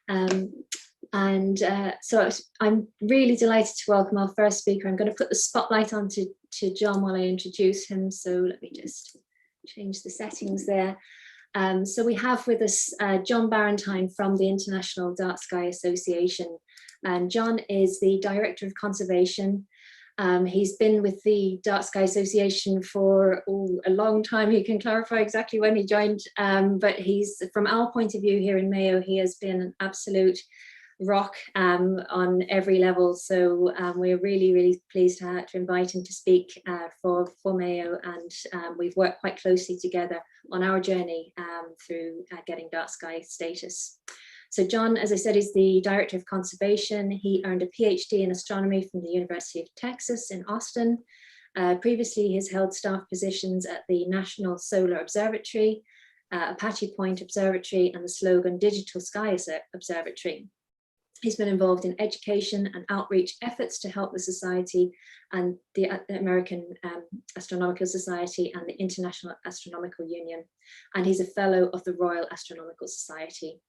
So I'm really delighted to welcome our first speaker. I'm going to put the spotlight on to John while I introduce him. So let me just change the settings there. So we have with us John Barentine from the International Dark Sky Association. And John is the Director of Conservation. He's been with the Dark Sky Association for a long time. He can clarify exactly when he joined, but he's, from our point of view here in Mayo, he has been an absolute rock on every level. So we're really, really pleased to invite him to speak for Mayo, and we've worked quite closely together on our journey through getting dark sky status. So John, as I said, is the Director of Conservation. He earned a PhD in astronomy from the University of Texas in Austin. Previously, he's held staff positions at the National Solar Observatory, Apache Point Observatory, and the Slogan Digital Sky Observatory. He's been involved in education and outreach efforts to help the Society and the American Astronomical Society and the International Astronomical Union. And he's a fellow of the Royal Astronomical Society.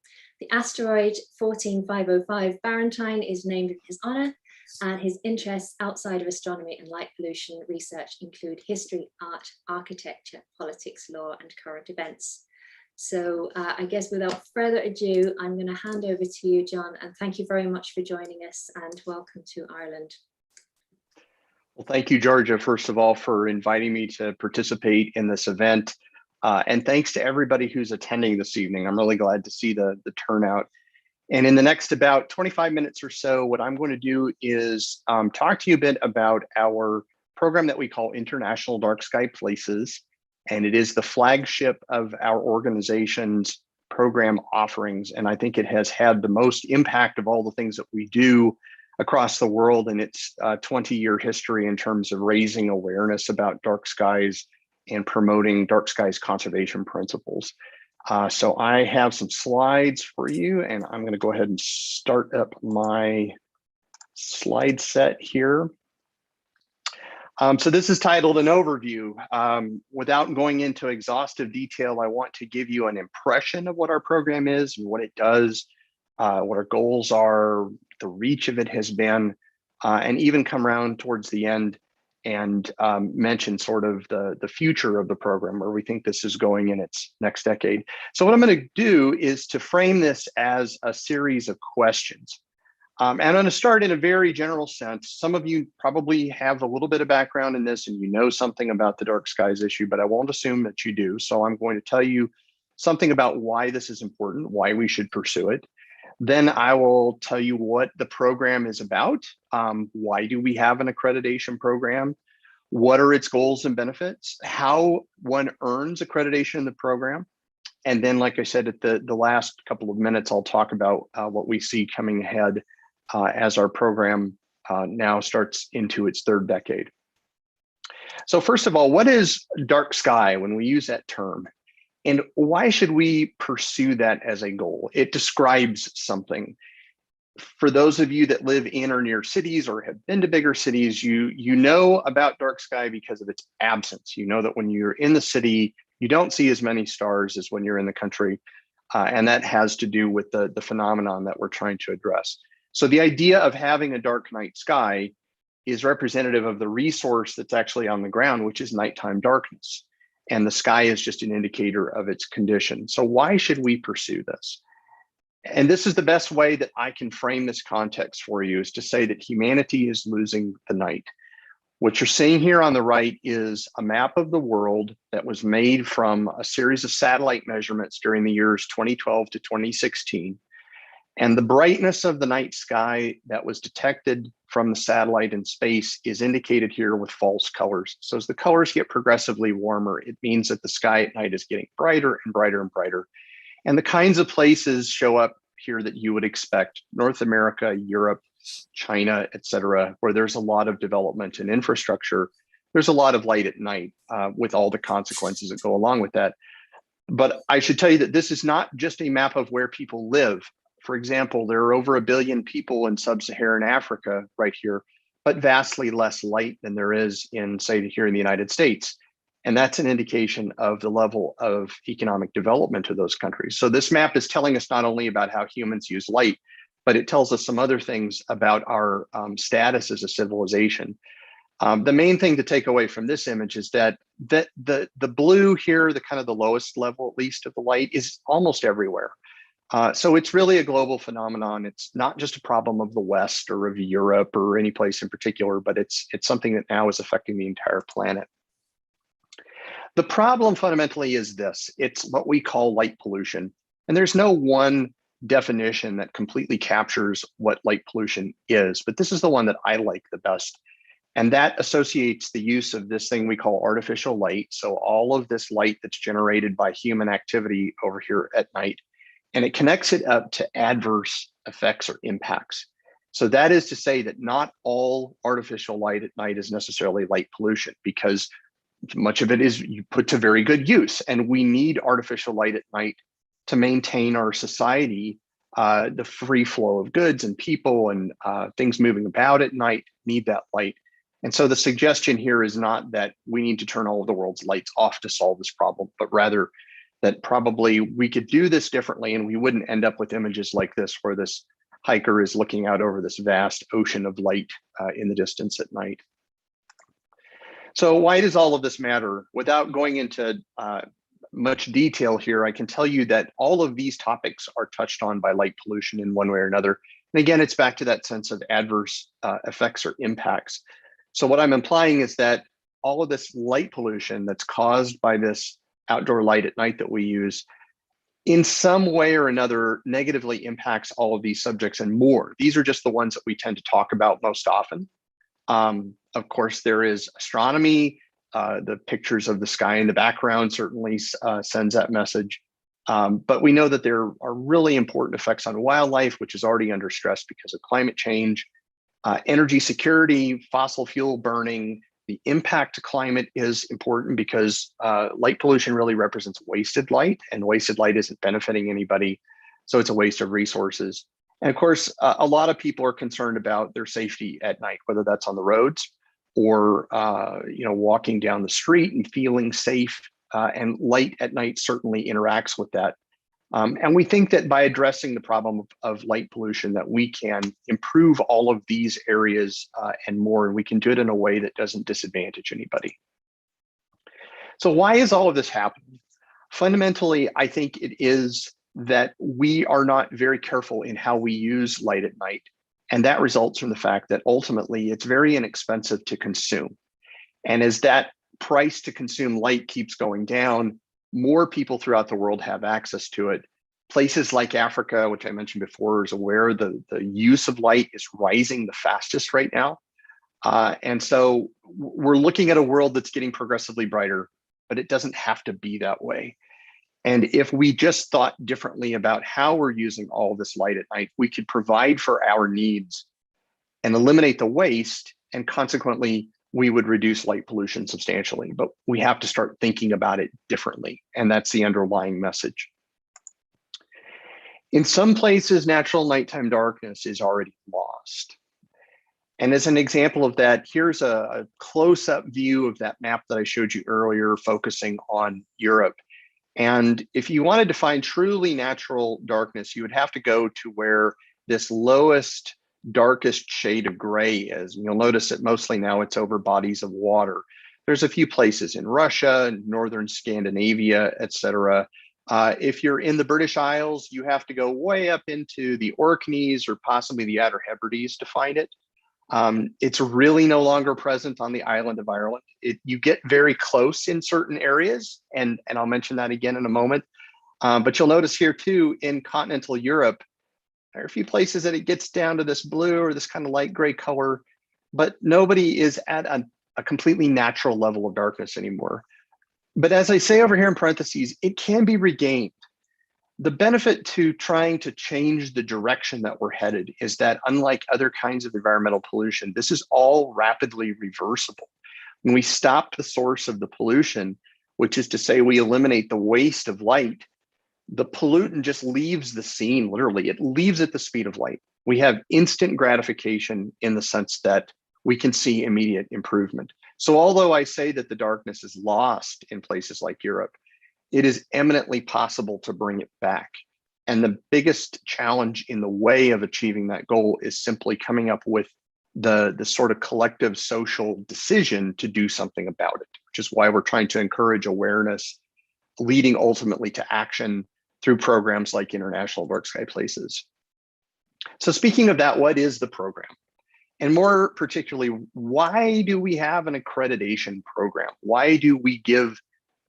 The asteroid 14505 Barentine is named in his honor, and his interests outside of astronomy and light pollution research include history, art, architecture, politics, law, and current events. So I guess without further ado, I'm going to hand over to you, John, and thank you very much for joining us, and welcome to Ireland. Well, thank you, Georgia, first of all, for inviting me to participate in this event. And thanks to everybody who's attending this evening. I'm really glad to see the turnout. And in the next about 25 minutes or so, what I'm going to do is talk to you a bit about our program that we call International Dark Sky Places. And it is the flagship of our organization's program offerings. And I think it has had the most impact of all the things that we do across the world in its 20-year history in terms of raising awareness about dark skies and promoting dark skies conservation principles. So I have some slides for you, and I'm going to go ahead and start up my slide set here. So this is titled an overview. Without going into exhaustive detail, I want to give you an impression of what our program is and what it does, what our goals are, the reach of it has been, and even come around towards the end and mention sort of the future of the program, where we think this is going in its next decade. So what I'm going to do is to frame this as a series of questions. And I'm going to start in a very general sense. Some of you probably have a little bit of background in this and you know something about the dark skies issue, but I won't assume that you do. So I'm going to tell you something about why this is important, why we should pursue it. Then I will tell you what the program is about. Why do we have an accreditation program? What are its goals and benefits? How one earns accreditation in the program? And then, like I said, at the last couple of minutes, I'll talk about what we see coming ahead as our program now starts into its third decade. So first of all, what is dark sky when we use that term? And why should we pursue that as a goal? It describes something. For those of you that live in or near cities or have been to bigger cities, you know about dark sky because of its absence. You know that when you're in the city, you don't see as many stars as when you're in the country. And that has to do with the phenomenon that we're trying to address. So the idea of having a dark night sky is representative of the resource that's actually on the ground, which is nighttime darkness. And the sky is just an indicator of its condition. So why should we pursue this? And this is the best way that I can frame this context for you, is to say that humanity is losing the night. What you're seeing here on the right is a map of the world that was made from a series of satellite measurements during the years 2012 to 2016. And the brightness of the night sky that was detected from the satellite in space is indicated here with false colors. So as the colors get progressively warmer, it means that the sky at night is getting brighter and brighter and brighter. And the kinds of places show up here that you would expect: North America, Europe, China, et cetera, where there's a lot of development and infrastructure. There's a lot of light at night with all the consequences that go along with that. But I should tell you that this is not just a map of where people live. For example, there are over 1 billion people in sub-Saharan Africa right here, but vastly less light than there is in, say, here in the United States. And that's an indication of the level of economic development of those countries. So this map is telling us not only about how humans use light, but it tells us some other things about our status as a civilization. The main thing to take away from this image is that the blue here, the kind of the lowest level, at least, of the light, is almost everywhere. So it's really a global phenomenon. It's not just a problem of the West or of Europe or any place in particular, but it's something that now is affecting the entire planet. The problem fundamentally is this: it's what we call light pollution. And there's no one definition that completely captures what light pollution is, but this is the one that I like the best. And that associates the use of this thing we call artificial light. So all of this light that's generated by human activity over here at night, and it connects it up to adverse effects or impacts. So that is to say that not all artificial light at night is necessarily light pollution, because much of it is you put to very good use. And we need artificial light at night to maintain our society. The free flow of goods and people and things moving about at night need that light. And so the suggestion here is not that we need to turn all of the world's lights off to solve this problem, but rather that probably we could do this differently and we wouldn't end up with images like this, where this hiker is looking out over this vast ocean of light in the distance at night. So why does all of this matter? Without going into much detail here, I can tell you that all of these topics are touched on by light pollution in one way or another. And again, it's back to that sense of adverse effects or impacts. So what I'm implying is that all of this light pollution that's caused by this outdoor light at night that we use, in some way or another, negatively impacts all of these subjects and more. These are just the ones that we tend to talk about most often. Of course, there is astronomy. The pictures of the sky in the background certainly sends that message. But we know that there are really important effects on wildlife, which is already under stress because of climate change. Energy security, fossil fuel burning, the impact to climate is important because light pollution really represents wasted light, and wasted light isn't benefiting anybody. So it's a waste of resources. And of course, a lot of people are concerned about their safety at night, whether that's on the roads or walking down the street and feeling safe. And light at night certainly interacts with that. And we think that by addressing the problem of light pollution, that we can improve all of these areas and more, and we can do it in a way that doesn't disadvantage anybody. So why is all of this happening? Fundamentally, I think it is that we are not very careful in how we use light at night. And that results from the fact that ultimately it's very inexpensive to consume. And as that price to consume light keeps going down, more people throughout the world have access to it. Places like Africa, which I mentioned before, is where the use of light is rising the fastest right now. And so we're looking at a world that's getting progressively brighter, but it doesn't have to be that way. And if we just thought differently about how we're using all this light at night, we could provide for our needs and eliminate the waste, and consequently, we would reduce light pollution substantially. But we have to start thinking about it differently, and that's the underlying message. In some places, natural nighttime darkness is already lost. And as an example of that, here's a close-up view of that map that I showed you earlier, focusing on Europe. And if you wanted to find truly natural darkness, you would have to go to where this lowest, darkest shade of gray is. And you'll notice that mostly now it's over bodies of water. There's a few places in Russia, northern Scandinavia, etc. If you're in the British Isles, you have to go way up into the Orkneys or possibly the Outer Hebrides to find it. It's really no longer present on the island of Ireland. You get very close in certain areas, and I'll mention that again in a moment. But you'll notice here too, in continental Europe, there are a few places that it gets down to this blue or this kind of light gray color, but nobody is at a completely natural level of darkness anymore. But as I say over here in parentheses, it can be regained. The benefit to trying to change the direction that we're headed is that, unlike other kinds of environmental pollution, this is all rapidly reversible. When we stop the source of the pollution, which is to say we eliminate the waste of light, the pollutant just leaves the scene, literally. It leaves at the speed of light. We have instant gratification in the sense that we can see immediate improvement. So although I say that the darkness is lost in places like Europe, it is eminently possible to bring it back. And the biggest challenge in the way of achieving that goal is simply coming up with the sort of collective social decision to do something about it, which is why we're trying to encourage awareness, leading ultimately to action through programs like International Dark Sky Places. So speaking of that, what is the program? And more particularly, why do we have an accreditation program? Why do we give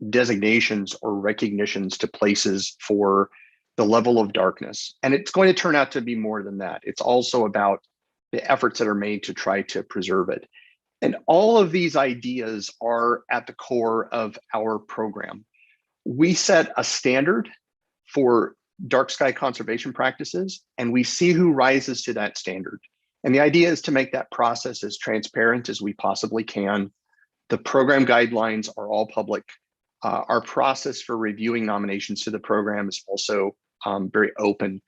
designations or recognitions to places for the level of darkness? And it's going to turn out to be more than that. It's also about the efforts that are made to try to preserve it. And all of these ideas are at the core of our program. We set a standard for dark sky conservation practices, and we see who rises to that standard. And the idea is to make that process as transparent as we possibly can. The program guidelines are all public. Our process for reviewing nominations to the program is also very open.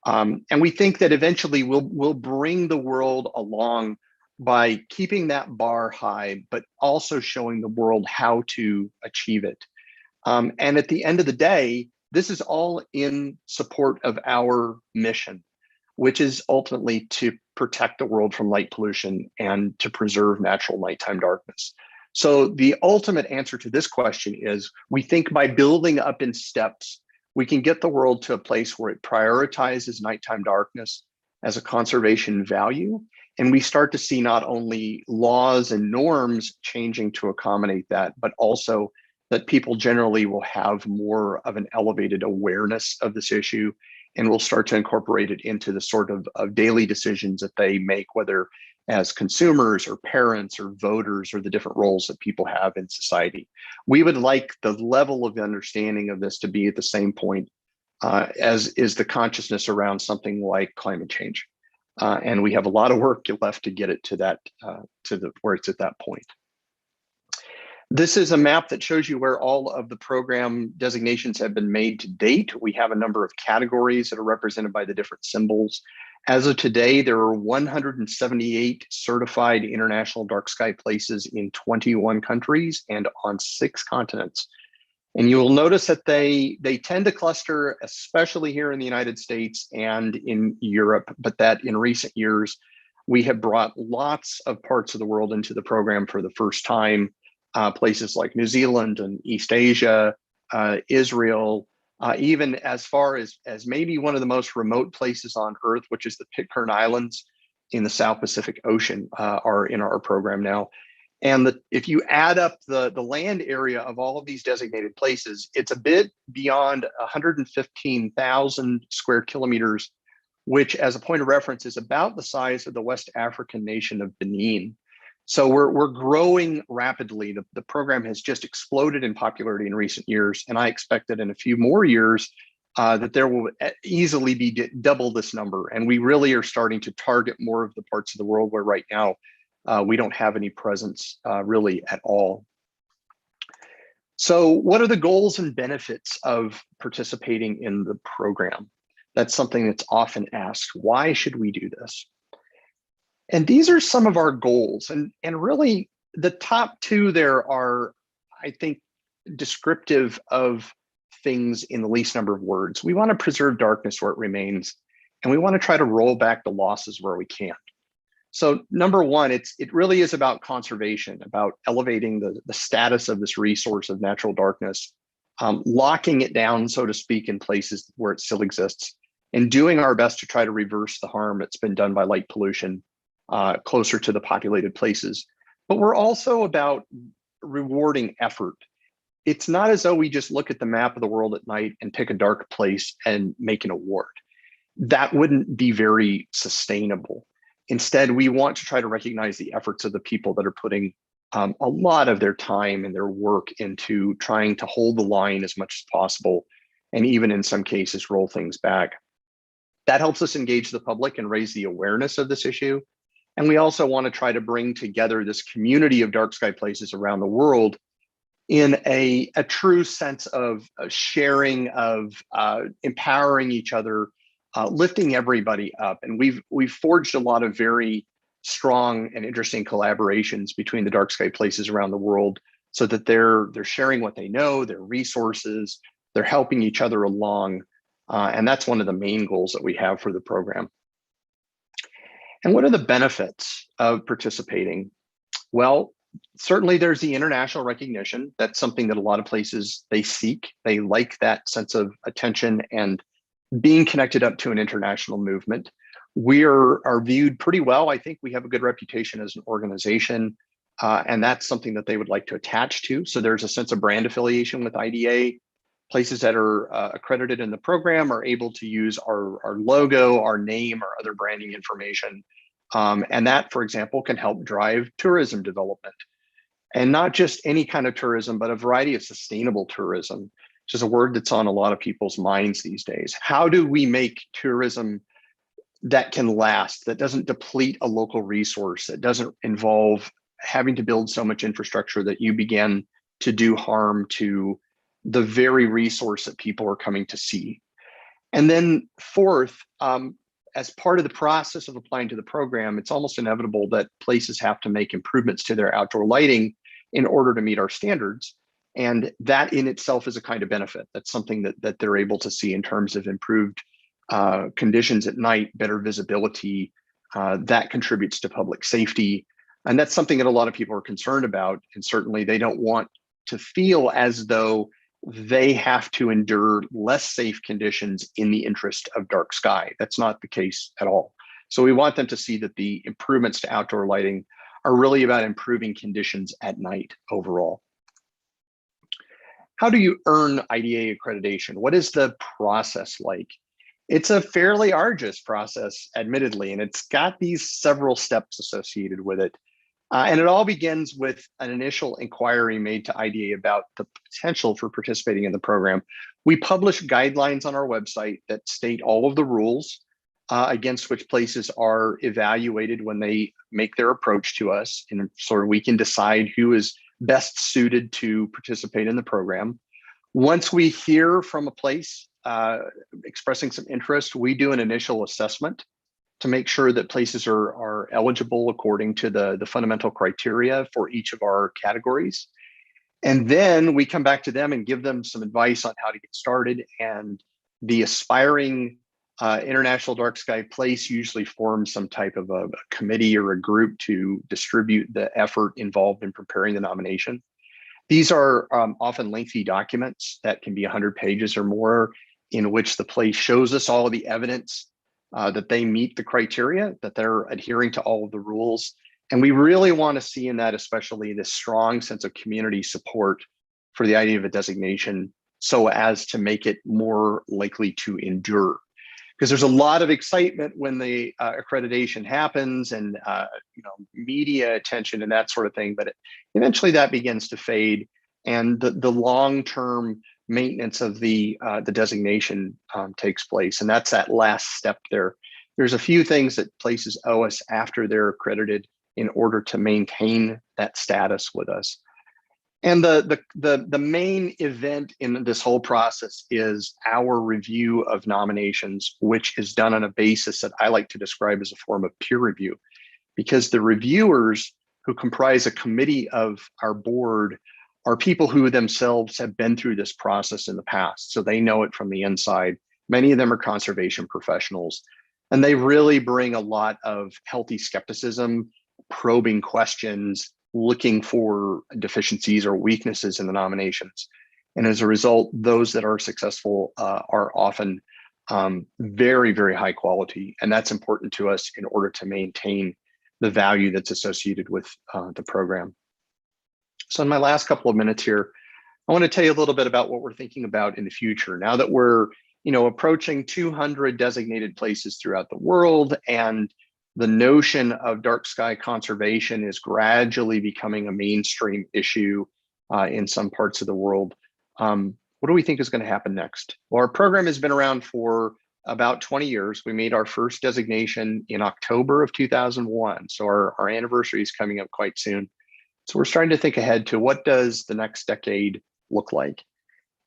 And we think that eventually we'll bring the world along by keeping that bar high, but also showing the world how to achieve it. And at the end of the day, this is all in support of our mission, which is ultimately to protect the world from light pollution and to preserve natural nighttime darkness. So the ultimate answer to this question is, we think by building up in steps, we can get the world to a place where it prioritizes nighttime darkness as a conservation value. And we start to see not only laws and norms changing to accommodate that, but also that people generally will have more of an elevated awareness of this issue, and will start to incorporate it into the sort of daily decisions that they make, whether as consumers or parents or voters or the different roles that people have in society. We would like the level of understanding of this to be at the same point as is the consciousness around something like climate change. And we have a lot of work left to get it to that, where it's at that point. This is a map that shows you where all of the program designations have been made to date. We have a number of categories that are represented by the different symbols. As of today, there are 178 certified international dark sky places in 21 countries and on 6 continents. And you will notice that they tend to cluster, especially here in the United States and in Europe, but that in recent years, we have brought lots of parts of the world into the program for the first time. Places like New Zealand and East Asia, Israel, even as far as maybe one of the most remote places on Earth, which is the Pitcairn Islands in the South Pacific Ocean, are in our program now. And if you add up the land area of all of these designated places, it's a bit beyond 115,000 square kilometers, which, as a point of reference, is about the size of the West African nation of Benin. So we're growing rapidly. The program has just exploded in popularity in recent years, and I expect that in a few more years that there will easily be double this number. And we really are starting to target more of the parts of the world where right now we don't have any presence really at all. So what are the goals and benefits of participating in the program? That's something that's often asked. Why should we do this? And these are some of our goals. And really the top 2 there are, I think, descriptive of things in the least number of words. We want to preserve darkness where it remains, and we want to try to roll back the losses where we can. So number 1, it really is about conservation, about elevating the status of this resource of natural darkness, locking it down, so to speak, in places where it still exists, and doing our best to try to reverse the harm that's been done by light pollution closer to the populated places. But we're also about rewarding effort. It's not as though we just look at the map of the world at night and pick a dark place and make an award. That wouldn't be very sustainable. Instead, we want to try to recognize the efforts of the people that are putting a lot of their time and their work into trying to hold the line as much as possible, and even in some cases, roll things back. That helps us engage the public and raise the awareness of this issue. And we also want to try to bring together this community of dark sky places around the world in a true sense of sharing, of empowering each other, lifting everybody up. And we've forged a lot of very strong and interesting collaborations between the dark sky places around the world, so that they're sharing what they know, their resources, they're helping each other along. And that's one of the main goals that we have for the program. And what are the benefits of participating? Well, certainly there's the international recognition. That's something that a lot of places they seek. They like that sense of attention and being connected up to an international movement. We are viewed pretty well. I think we have a good reputation as an organization, and that's something that they would like to attach to. So there's a sense of brand affiliation with IDA. Places that are accredited in the program are able to use our logo, our name, or other branding information. And that, for example, can help drive tourism development. And not just any kind of tourism, but a variety of sustainable tourism, which is a word that's on a lot of people's minds these days. How do we make tourism that can last, that doesn't deplete a local resource, that doesn't involve having to build so much infrastructure that you begin to do harm to the very resource that people are coming to see? And then fourth, as part of the process of applying to the program, it's almost inevitable that places have to make improvements to their outdoor lighting in order to meet our standards. And that in itself is a kind of benefit. That's something that they're able to see in terms of improved conditions at night, better visibility. That contributes to public safety. And that's something that a lot of people are concerned about. And certainly they don't want to feel as though they have to endure less safe conditions in the interest of dark sky. That's not the case at all. So we want them to see that the improvements to outdoor lighting are really about improving conditions at night overall. How do you earn IDA accreditation? What is the process like? It's a fairly arduous process, admittedly, and it's got these several steps associated with it. And it all begins with an initial inquiry made to IDA about the potential for participating in the program. We publish guidelines on our website that state all of the rules against which places are evaluated when they make their approach to us, and sort of we can decide who is best suited to participate in the program. Once we hear from a place expressing some interest, we do an initial assessment to make sure that places are eligible according to the fundamental criteria for each of our categories. And then we come back to them and give them some advice on how to get started. And the aspiring international dark sky place usually forms some type of a committee or a group to distribute the effort involved in preparing the nomination. These are often lengthy documents that can be 100 pages or more, in which the place shows us all of the evidence that they meet the criteria, that they're adhering to all of the rules. And we really want to see in that, especially this strong sense of community support for the idea of a designation, so as to make it more likely to endure. Because there's a lot of excitement when the accreditation happens, and media attention and that sort of thing, but eventually that begins to fade, and the long-term maintenance of the designation takes place. And that's that last step there. There's a few things that places owe us after they're accredited in order to maintain that status with us. And the main event in this whole process is our review of nominations, which is done on a basis that I like to describe as a form of peer review, because the reviewers who comprise a committee of our board are people who themselves have been through this process in the past. So they know it from the inside. Many of them are conservation professionals, and they really bring a lot of healthy skepticism, probing questions, looking for deficiencies or weaknesses in the nominations. And as a result, those that are successful are often very, very high quality. And that's important to us in order to maintain the value that's associated with the program. So in my last couple of minutes here, I want to tell you a little bit about what we're thinking about in the future. Now that we're approaching 200 designated places throughout the world, and the notion of dark sky conservation is gradually becoming a mainstream issue in some parts of the world. What do we think is going to happen next? Well, our program has been around for about 20 years. We made our first designation in October of 2001. So our anniversary is coming up quite soon. So we're starting to think ahead to what does the next decade look like?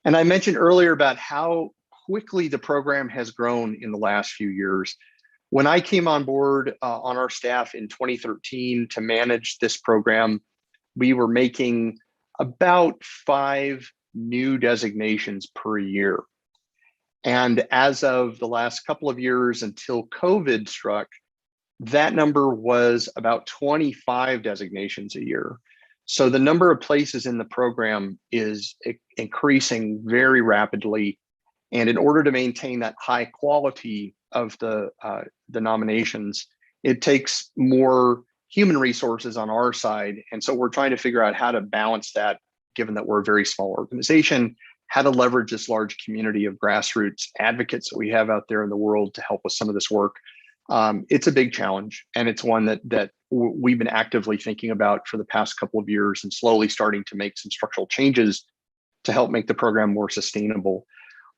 And I mentioned earlier about how quickly the program has grown in the last few years. When I came on board on our staff in 2013 to manage this program, we were making about 5 new designations per year. And as of the last couple of years until COVID struck, that number was about 25 designations a year. So the number of places in the program is increasing very rapidly. And in order to maintain that high quality of the nominations, it takes more human resources on our side. And so we're trying to figure out how to balance that, given that we're a very small organization, how to leverage this large community of grassroots advocates that we have out there in the world to help with some of this work. It's a big challenge, and it's one that we've been actively thinking about for the past couple of years and slowly starting to make some structural changes to help make the program more sustainable.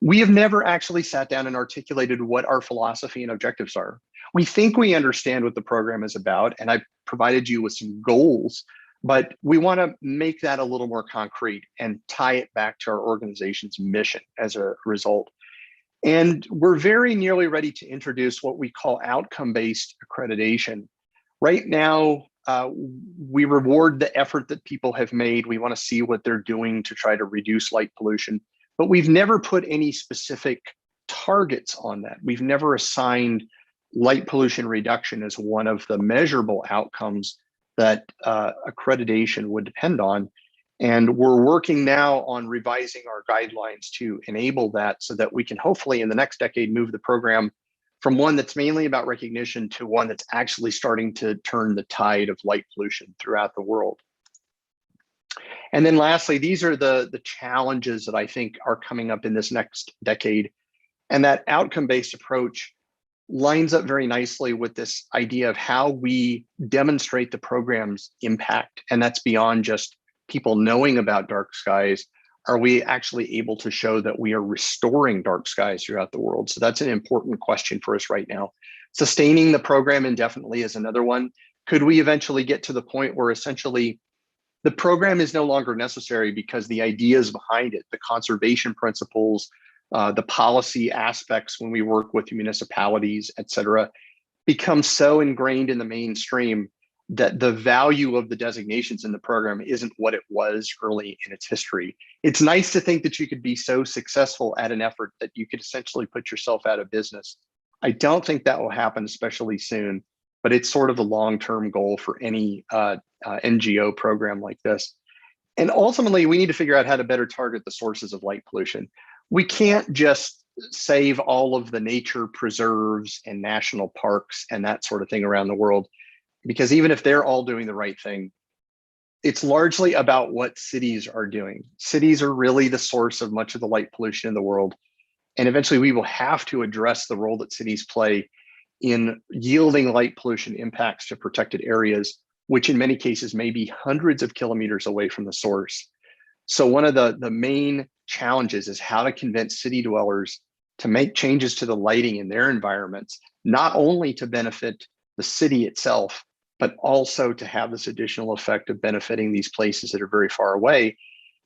We have never actually sat down and articulated what our philosophy and objectives are. We think we understand what the program is about, and I provided you with some goals, but we want to make that a little more concrete and tie it back to our organization's mission as a result. And we're very nearly ready to introduce what we call outcome-based accreditation. Right now, we reward the effort that people have made. We want to see what they're doing to try to reduce light pollution, but we've never put any specific targets on that. We've never assigned light pollution reduction as one of the measurable outcomes that accreditation would depend on. And we're working now on revising our guidelines to enable that so that we can hopefully in the next decade move the program from one that's mainly about recognition to one that's actually starting to turn the tide of light pollution throughout the world. And then lastly, these are the challenges that I think are coming up in this next decade. And that outcome-based approach lines up very nicely with this idea of how we demonstrate the program's impact. And that's beyond just people knowing about dark skies. Are we actually able to show that we are restoring dark skies throughout the world? So that's an important question for us right now. Sustaining the program indefinitely is another one. Could we eventually get to the point where essentially the program is no longer necessary because the ideas behind it, the conservation principles, the policy aspects when we work with municipalities, et cetera, become so ingrained in the mainstream that the value of the designations in the program isn't what it was early in its history. It's nice to think that you could be so successful at an effort that you could essentially put yourself out of business. I don't think that will happen, especially soon, but it's sort of a long-term goal for any NGO program like this. And ultimately, we need to figure out how to better target the sources of light pollution. We can't just save all of the nature preserves and national parks and that sort of thing around the world, because even if they're all doing the right thing, it's largely about what cities are doing. Cities are really the source of much of the light pollution in the world. And eventually we will have to address the role that cities play in yielding light pollution impacts to protected areas, which in many cases may be hundreds of kilometers away from the source. So one of the main challenges is how to convince city dwellers to make changes to the lighting in their environments, not only to benefit the city itself, but also to have this additional effect of benefiting these places that are very far away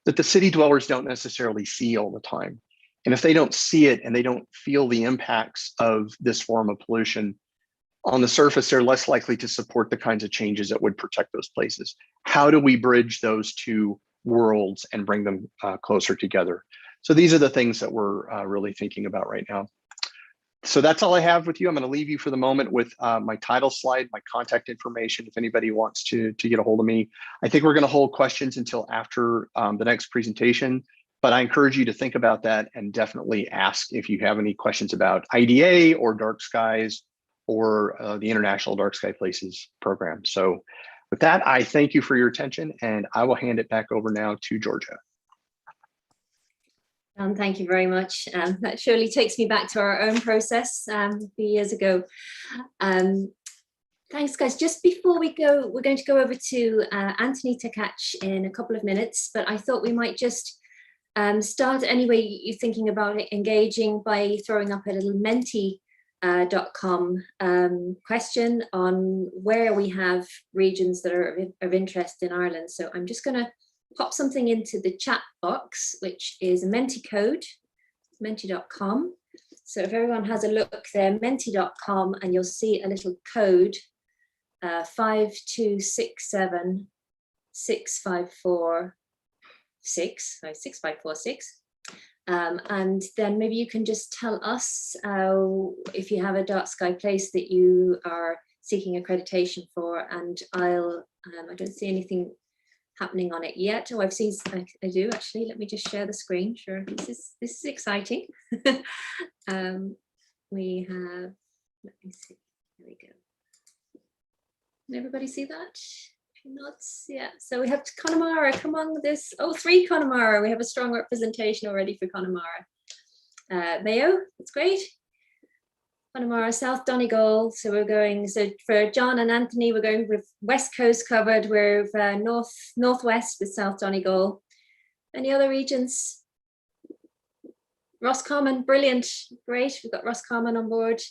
that the city dwellers don't necessarily see all the time. And if they don't see it and they don't feel the impacts of this form of pollution, on the surface, they're less likely to support the kinds of changes that would protect those places. How do we bridge those two worlds and bring them closer together? So these are the things that we're really thinking about right now. So that's all I have with you. I'm going to leave you for the moment with my title slide, my contact information, if anybody wants to get a hold of me. I think we're going to hold questions until after the next presentation, but I encourage you to think about that and definitely ask if you have any questions about IDA or dark skies or the International Dark Sky Places program. So with that, I thank you for your attention, and I will hand it back over now to Georgia. Thank you very much. That surely takes me back to our own process a few years ago. Thanks, guys. Just before we go, we're going to go over to Anthony Tekatch in a couple of minutes, but I thought we might just start anyway. You're thinking about it, engaging by throwing up a little menti.com question on where we have regions that are of interest in Ireland. So I'm just going to pop something into the chat box, which is a Menti code, menti.com. So if everyone has a look there, menti.com, and you'll see a little code, 526765446, sorry, 6546. And then maybe you can just tell us if you have a dark sky place that you are seeking accreditation for, and I don't see anything happening on it yet. Oh, I've seen, I do actually. Let me just share the screen. Sure, this is exciting. We have, let me see, here we go. Can everybody see that? Not yeah. So we have Connemara come on with this. Oh, 3 Connemara. We have a strong representation already for Connemara. Mayo, that's great. Connemara, South Donegal. So we're going. So for John and Anthony, we're going with West Coast covered. We're northwest with South Donegal. Any other regions? Roscommon, brilliant, great. We've got Roscommon on board.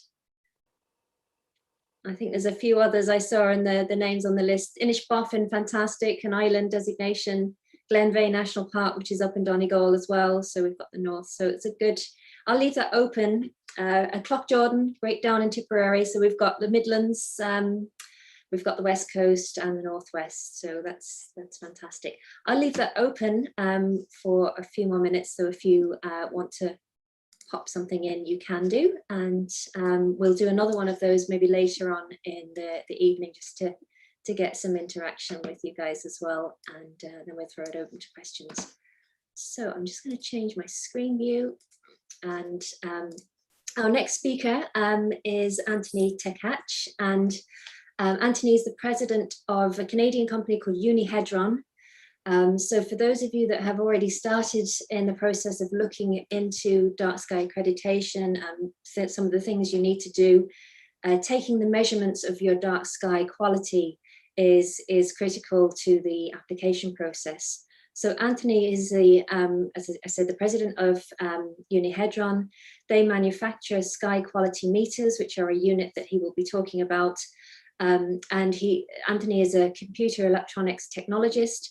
I think there's a few others I saw in the names on the list. Inishbofin, fantastic, an island designation. Glenveigh National Park, which is up in Donegal as well. So we've got the north. So it's a good, I'll leave that open. And Clough-Jordan, right down in Tipperary. So we've got the Midlands, we've got the West Coast and the Northwest. So that's fantastic. I'll leave that open for a few more minutes. So if you want to pop something in, you can do, and we'll do another one of those maybe later on in the evening, just to get some interaction with you guys as well, and then we'll throw it open to questions. So I'm just going to change my screen view, and our next speaker is Anthony Tekatch, and Anthony is the president of a Canadian company called Unihedron. So for those of you that have already started in the process of looking into dark sky accreditation, some of the things you need to do, taking the measurements of your dark sky quality is critical to the application process. So Anthony is as I said, the president of Unihedron. They manufacture sky quality meters, which are a unit that he will be talking about. And Anthony is a computer electronics technologist.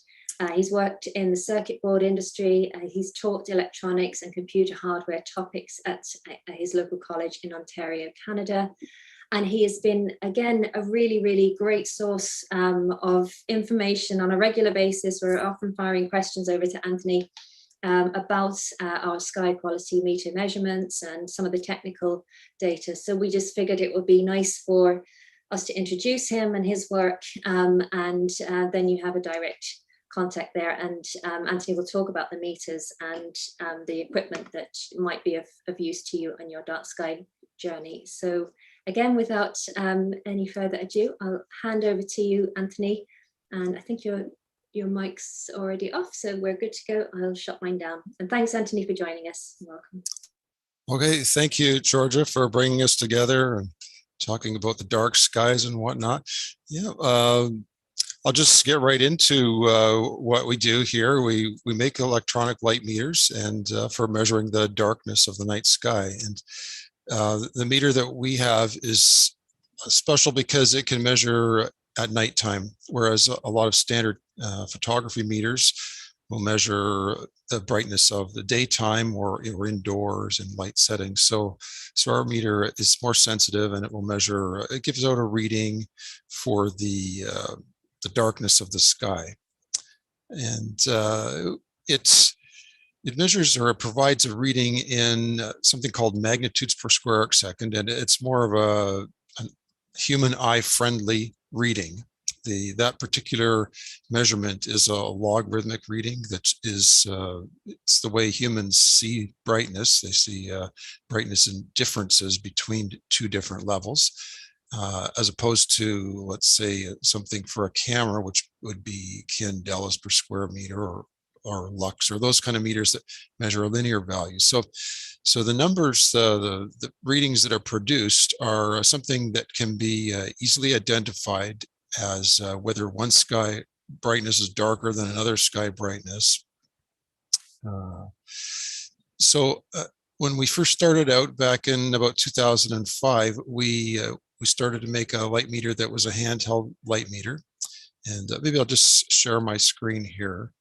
He's worked in the circuit board industry. He's taught electronics and computer hardware topics at his local college in Ontario, Canada. And he has been, again, a really, really great source of information on a regular basis. We're often firing questions over to Anthony about our sky quality meter measurements and some of the technical data. So we just figured it would be nice for us to introduce him and his work, and then you have a direct contact there, and Anthony will talk about the meters and the equipment that might be of use to you on your dark sky journey. So again, without any further ado, I'll hand over to you, Anthony, and I think your mic's already off, so we're good to go. I'll shut mine down. And thanks, Anthony, for joining us. Welcome. Okay, thank you, Georgia, for bringing us together and talking about the dark skies and whatnot. Yeah, I'll just get right into what we do here. We make electronic light meters and for measuring the darkness of the night sky. And the meter that we have is special because it can measure at nighttime, whereas a lot of standard photography meters will measure the brightness of the daytime or indoors in light settings. So our meter is more sensitive, and it will measure, it gives out a reading for the darkness of the sky. And it measures, or it provides a reading in something called magnitudes per square arc second, and it's more of a human eye friendly reading. That particular measurement is a logarithmic reading that is, it's the way humans see brightness. They see brightness and differences between two different levels. As opposed to, let's say, something for a camera, which would be candelas per square meter or lux, or those kind of meters that measure a linear value. So the numbers, the readings that are produced are something that can be easily identified as whether one sky brightness is darker than another sky brightness. When we first started out back in about 2005, we started to make a light meter that was a handheld light meter. And maybe I'll just share my screen here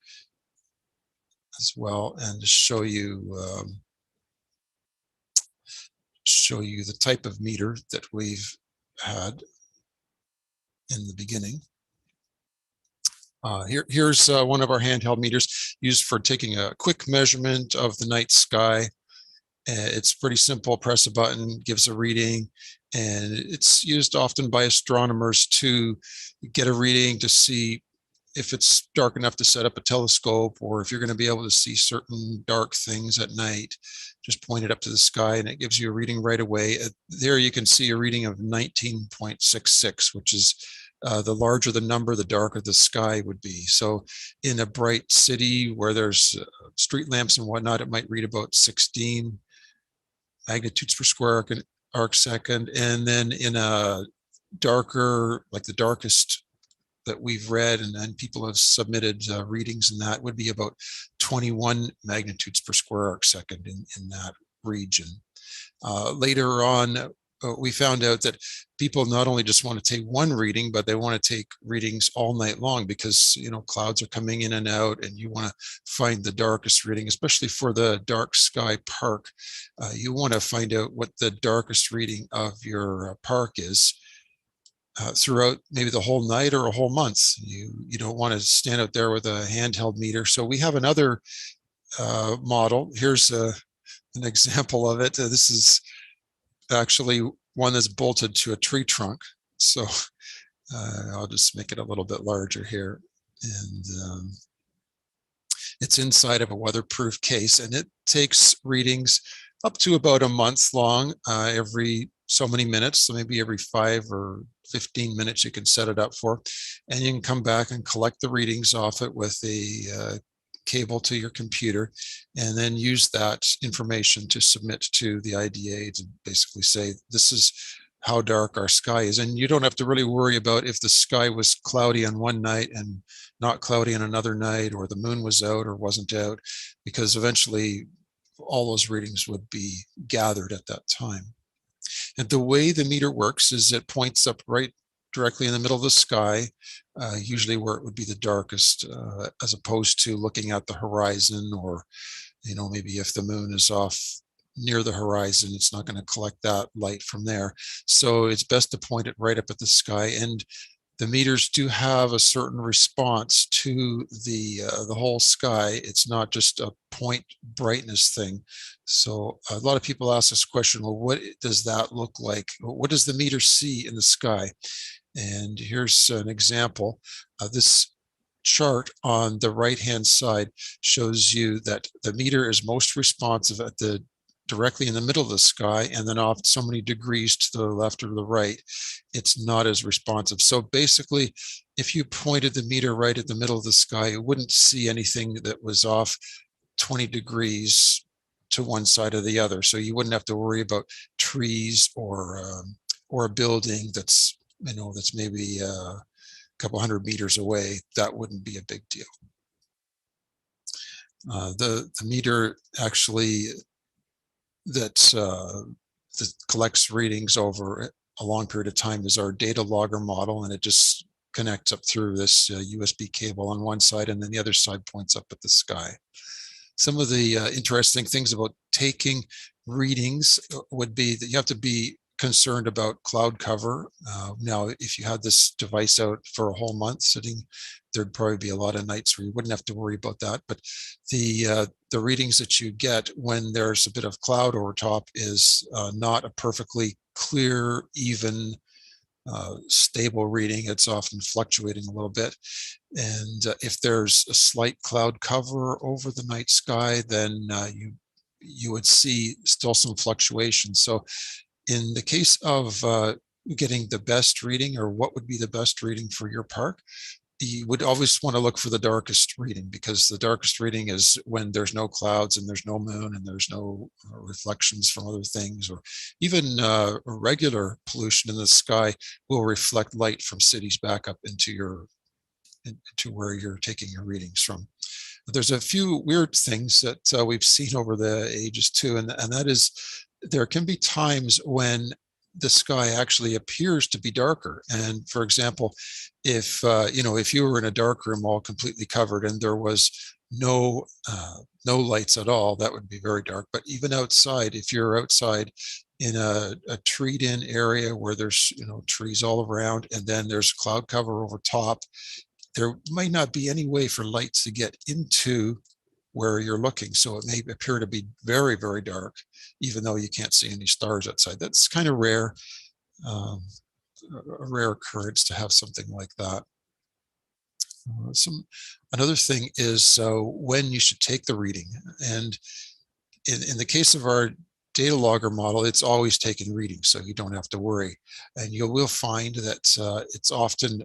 as well and just show you show you the type of meter that we've had in the beginning. Here's one of our handheld meters used for taking a quick measurement of the night sky. It's pretty simple. Press a button, gives a reading, and it's used often by astronomers to get a reading to see if it's dark enough to set up a telescope, or if you're going to be able to see certain dark things at night. Just point it up to the sky and it gives you a reading right away. There you can see a reading of 19.66, which is the larger the number, the darker the sky would be. So in a bright city where there's street lamps and whatnot, it might read about 16 magnitudes per square arc second. And then in a darker, like the darkest that we've read and people have submitted readings, and that would be about 21 magnitudes per square arc second in that region. Later on, we found out that people not only just want to take one reading, but they want to take readings all night long, because clouds are coming in and out, and you want to find the darkest reading, especially for the dark sky park. You want to find out what the darkest reading of your park is throughout maybe the whole night or a whole month. You don't want to stand out there with a handheld meter. So we have another model. Here's an example of it. This is actually one that's bolted to a tree trunk. So I'll just make it a little bit larger here. And it's inside of a weatherproof case, and it takes readings up to about a month long, every so many minutes. So maybe every 5 or 15 minutes you can set it up for, and you can come back and collect the readings off it with a cable to your computer, and then use that information to submit to the IDA to basically say, this is how dark our sky is. And you don't have to really worry about if the sky was cloudy on one night and not cloudy on another night, or the moon was out or wasn't out, because eventually all those readings would be gathered at that time. And the way the meter works is it points up right directly in the middle of the sky, usually where it would be the darkest, as opposed to looking at the horizon, or maybe if the moon is off near the horizon, it's not going to collect that light from there. So it's best to point it right up at the sky. And the meters do have a certain response to the whole sky. It's not just a point brightness thing. So a lot of people ask this question, well, what does that look like? What does the meter see in the sky? And here's an example. This chart on the right-hand side shows you that the meter is most responsive at the directly in the middle of the sky, and then off so many degrees to the left or the right, it's not as responsive. So basically, if you pointed the meter right at the middle of the sky, it wouldn't see anything that was off 20 degrees to one side or the other. So you wouldn't have to worry about trees or a building that's that's maybe a couple hundred meters away. That wouldn't be a big deal. The meter actually that collects readings over a long period of time is our data logger model, and it just connects up through this USB cable on one side, and then the other side points up at the sky. Some of the interesting things about taking readings would be that you have to be concerned about cloud cover. Now, if you had this device out for a whole month sitting, there'd probably be a lot of nights where you wouldn't have to worry about that. But the readings that you get when there's a bit of cloud over top is not a perfectly clear, even, stable reading. It's often fluctuating a little bit. And if there's a slight cloud cover over the night sky, then you would see still some fluctuation. So in the case of getting the best reading, or what would be the best reading for your park, you would always want to look for the darkest reading, because the darkest reading is when there's no clouds and there's no moon and there's no reflections from other things, or even regular pollution in the sky will reflect light from cities back up into where you're taking your readings from. There's a few weird things that we've seen over the ages too, and that is, there can be times when the sky actually appears to be darker. And for example, if you were in a dark room all completely covered and there was no lights at all, that would be very dark. But even outside, if you're outside in a treed-in area where there's trees all around, and then there's cloud cover over top, there might not be any way for lights to get into where you're looking. So it may appear to be very, very dark, even though you can't see any stars outside. That's kind of rare, a rare occurrence to have something like that. Another thing is when you should take the reading. And in the case of our data logger model, it's always taking readings, so you don't have to worry. And you will find that it's often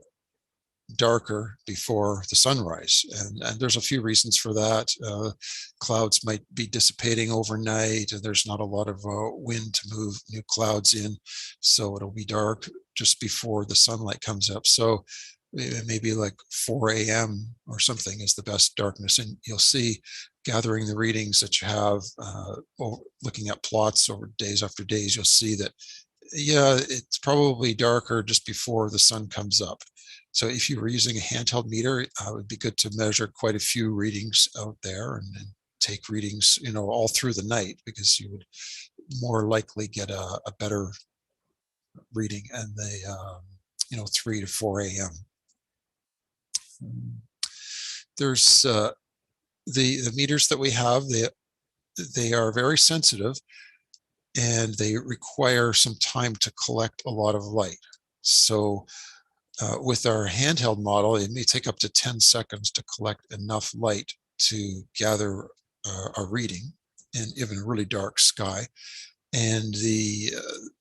darker before the sunrise, and there's a few reasons for that. Clouds might be dissipating overnight, and there's not a lot of wind to move new clouds in, so it'll be dark just before the sunlight comes up. So maybe like 4 a.m. or something is the best darkness, and you'll see, gathering the readings that you have, looking at plots over days after days, you'll see that, yeah, it's probably darker just before the sun comes up. So if you were using a handheld meter, it would be good to measure quite a few readings out there, and take readings, all through the night, because you would more likely get a better reading in the 3 to 4 a.m. There's the meters that we have. They are very sensitive, and they require some time to collect a lot of light. So with our handheld model, it may take up to 10 seconds to collect enough light to gather a reading in even a really dark sky. And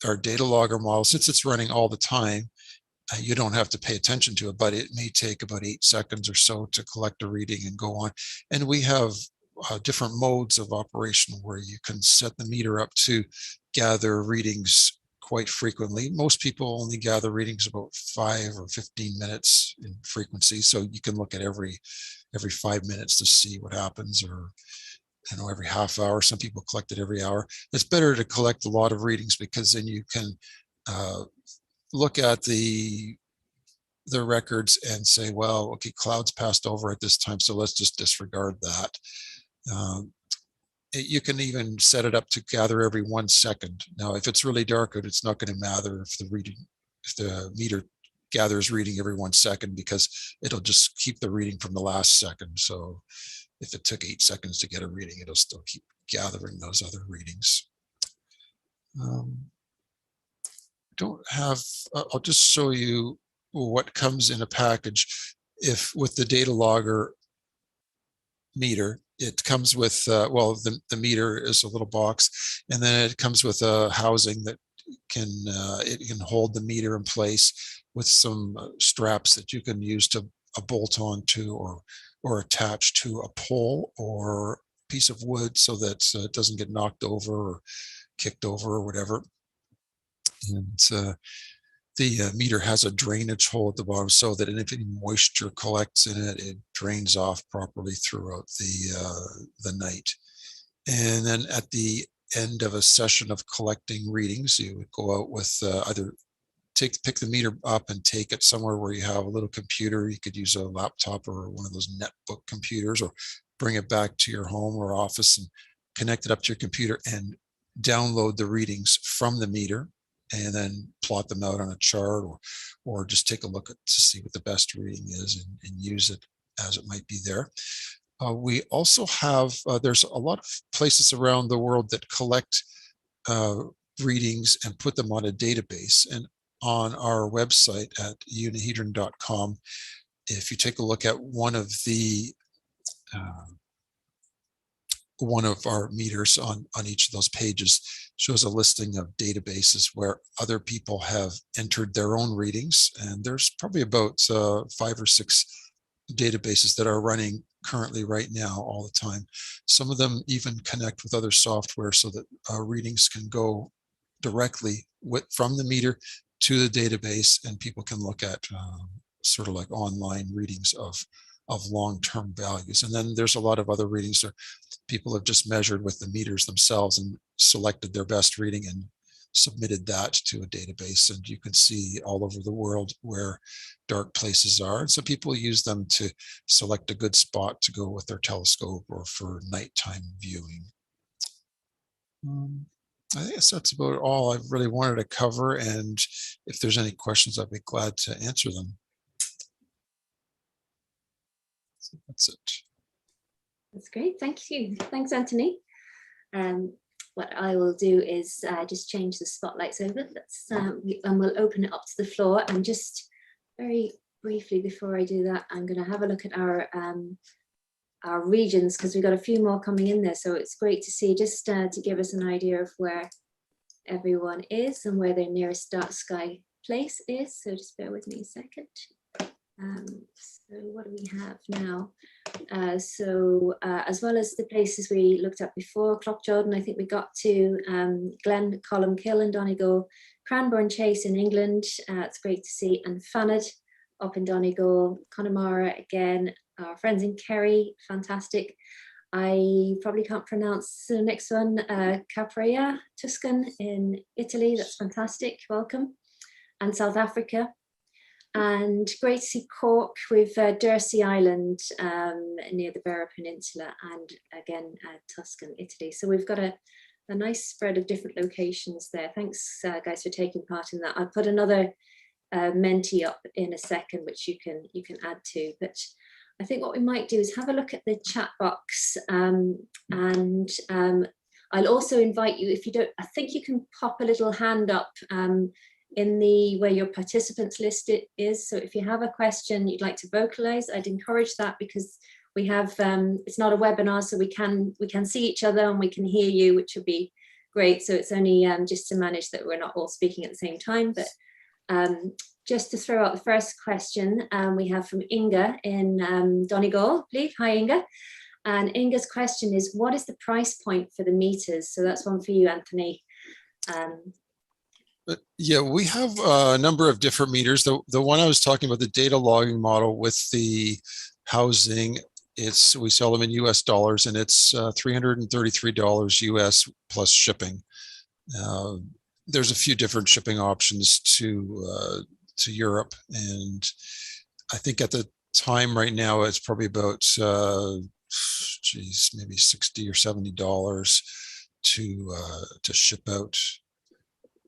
our data logger model, since it's running all the time, you don't have to pay attention to it, but it may take about 8 seconds or so to collect a reading and go on. And we have different modes of operation where you can set the meter up to gather readings quite frequently. Most people only gather readings about 5 or 15 minutes in frequency, so you can look at every 5 minutes to see what happens, or every half hour. Some people collect it every hour. It's better to collect a lot of readings, because then you can look at the records and say, well, okay, clouds passed over at this time, so let's just disregard that. You can even set it up to gather every 1 second. Now, if it's really dark out, it's not going to matter if the meter gathers reading every 1 second, because it'll just keep the reading from the last second. So if it took 8 seconds to get a reading, it'll still keep gathering those other readings. I'll just show you what comes in a package. If with the data logger meter, it comes with, the meter is a little box, and then it comes with a housing that can hold the meter in place with some straps that you can use to bolt onto or attach to a pole or piece of wood, so that it doesn't get knocked over or kicked over or whatever. And the meter has a drainage hole at the bottom, so that if any moisture collects in it, it drains off properly throughout the night. And then at the end of a session of collecting readings, you would go out with either pick the meter up and take it somewhere where you have a little computer. You could use a laptop or one of those netbook computers, or bring it back to your home or office and connect it up to your computer and download the readings from the meter, and then plot them out on a chart, or just take a look to see what the best reading is, and use it as it might be there. We also have, there's a lot of places around the world that collect readings and put them on a database. And on our website at unihedron.com, if you take a look at one of our meters on each of those pages, shows a listing of databases where other people have entered their own readings. And there's probably about 5 or 6 databases that are running currently right now all the time. Some of them even connect with other software, so that readings can go directly from the meter to the database, and people can look at sort of like online readings of long-term values. And then there's a lot of other readings that people have just measured with the meters themselves and selected their best reading and submitted that to a database. And you can see all over the world where dark places are. And so people use them to select a good spot to go with their telescope, or for nighttime viewing. I guess that's about all I really wanted to cover. And if there's any questions, I'd be glad to answer them. So that's it. That's great. Thank you. Thanks, Anthony. What I will do is just change the spotlights over. And we'll open it up to the floor. And just very briefly before I do that, I'm going to have a look at our regions, because we've got a few more coming in there. So it's great to see, just to give us an idea of where everyone is and where their nearest dark sky place is. So just bear with me a second. So what do we have now? As well as the places we looked at before, Clough-Jordan, I think we got to Glen Columkill in Donegal, Cranbourne Chase in England, it's great to see, and Fanad up in Donegal, Connemara again, our friends in Kerry, fantastic. I probably can't pronounce the next one, Capraia, Tuscan in Italy, that's fantastic, welcome. And South Africa. And great to see Cork with Dursey Island near the Beara Peninsula, and again, Tuscan, Italy. So we've got a nice spread of different locations there. Thanks, guys, for taking part in that. I'll put another Menti up in a second, which you can add to. But I think what we might do is have a look at the chat box, and I'll also invite you, if you don't, I think you can pop a little hand up in the where your participants list is. So if you have a question you'd like to vocalize, I'd encourage that, because we have it's not a webinar, so we can see each other and we can hear you, which would be great. So it's only just to manage that we're not all speaking at the same time. But just to throw out the first question, we have from Inga in Donegal, I believe. Hi, Inga. And Inga's question is, what is the price point for the meters? So that's one for you, Anthony. Yeah, we have a number of different meters. The one I was talking about, the data logging model with the housing, we sell them in US dollars, and it's $333 US plus shipping. There's a few different shipping options to Europe, and I think at the time right now it's probably about maybe $60 or $70 to ship out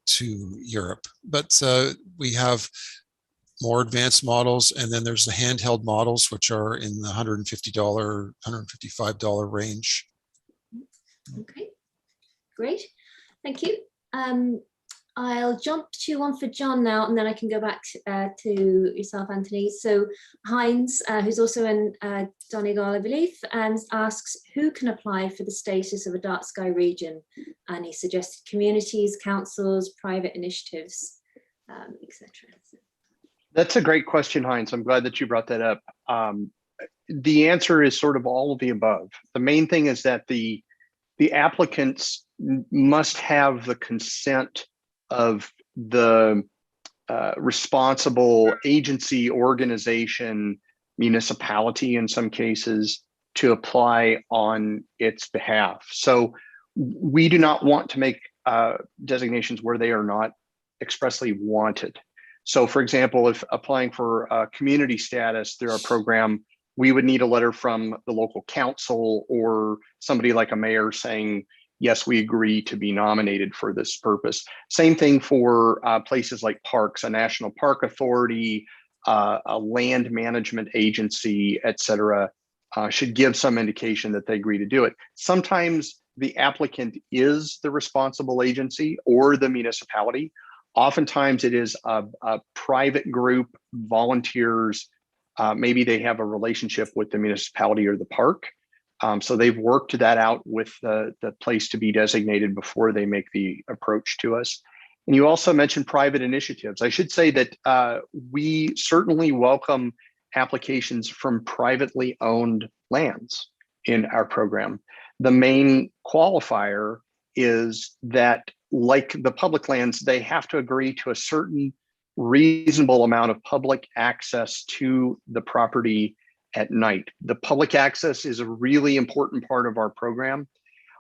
to Europe. But we have more advanced models, and then there's the handheld models, which are in the $150, $155 range. Okay, great, thank you. I'll jump to one for John now, and then I can go back to yourself, Anthony. So Heinz, who's also in Donegal, I believe, and asks, who can apply for the status of a dark sky region? And he suggested communities, councils, private initiatives, etc. That's a great question, Heinz. I'm glad that you brought that up. The answer is sort of all of the above. The main thing is that the applicants must have the consent of the responsible agency, organization, municipality in some cases, to apply on its behalf. So we do not want to make designations where they are not expressly wanted. So for example, if applying for community status through our program, we would need a letter from the local council or somebody like a mayor saying, yes, we agree to be nominated for this purpose. Same thing for places like parks, a national park authority, a land management agency, et cetera, should give some indication that they agree to do it. Sometimes the applicant is the responsible agency or the municipality. Oftentimes it is a private group, volunteers, maybe they have a relationship with the municipality or the park. So they've worked that out with the place to be designated before they make the approach to us. And you also mentioned private initiatives. I should say that we certainly welcome applications from privately owned lands in our program. The main qualifier is that, like the public lands, they have to agree to a certain reasonable amount of public access to the property at night. The public access is a really important part of our program,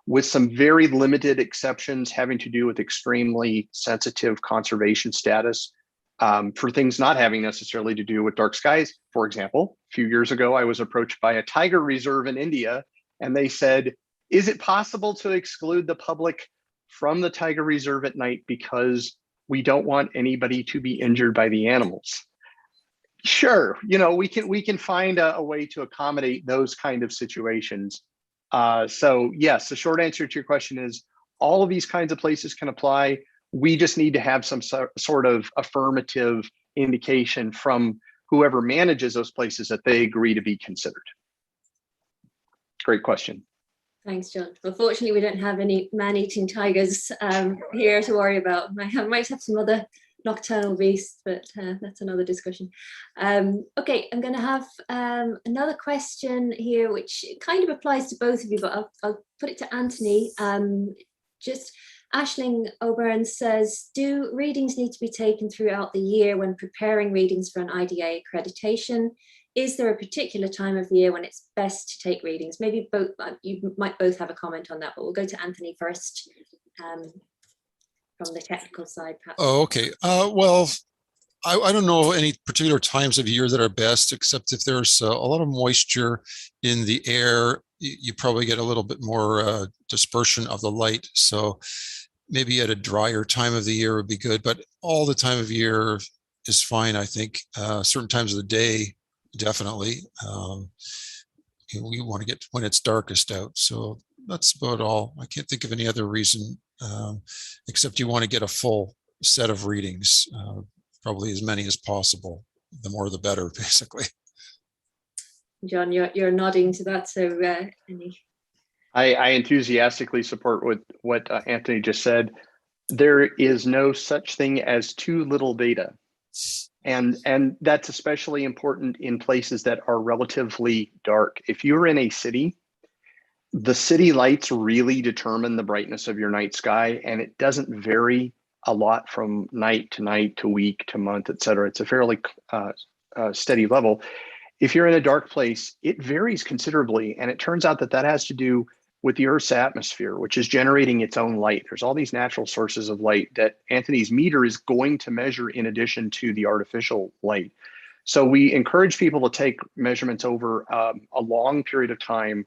with some very limited exceptions having to do with extremely sensitive conservation status for things not having necessarily to do with dark skies. For example, a few years ago, I was approached by a tiger reserve in India, and they said, is it possible to exclude the public from the tiger reserve at night because we don't want anybody to be injured by the animals. Sure, you know, we can find a way to accommodate those kind of situations. So yes, the short answer to your question is all of these kinds of places can apply. We just need to have some sort of affirmative indication from whoever manages those places that they agree to be considered. Great question. Thanks, John. Unfortunately, we don't have any man-eating tigers here to worry about. I might have some other nocturnal beasts, but that's another discussion. Okay, I'm going to have another question here, which kind of applies to both of you, but I'll put it to Anthony. Just Aisling O'Byrne says, do readings need to be taken throughout the year when preparing readings for an IDA accreditation? Is there a particular time of year when it's best to take readings? Maybe both, you might both have a comment on that, but we'll go to Anthony first from the technical side, perhaps. Oh, okay. Well, I don't know any particular times of year that are best, except if there's a lot of moisture in the air, you probably get a little bit more dispersion of the light. So maybe at a drier time of the year would be good, but all the time of year is fine, I think. Certain times of the day, definitely. We want to get when it's darkest out. So that's about all. I can't think of any other reason, except you want to get a full set of readings, probably as many as possible. The more, the better, basically. John, you're nodding to that. So any... I enthusiastically support what Anthony just said. There is no such thing as too little data. And that's especially important in places that are relatively dark. If you're in a city, the city lights really determine the brightness of your night sky, and it doesn't vary a lot from night to week to month, et cetera. It's a fairly steady level. If you're in a dark place, it varies considerably, and it turns out that has to do with the Earth's atmosphere, which is generating its own light. There's all these natural sources of light that Anthony's meter is going to measure in addition to the artificial light. So we encourage people to take measurements over a long period of time.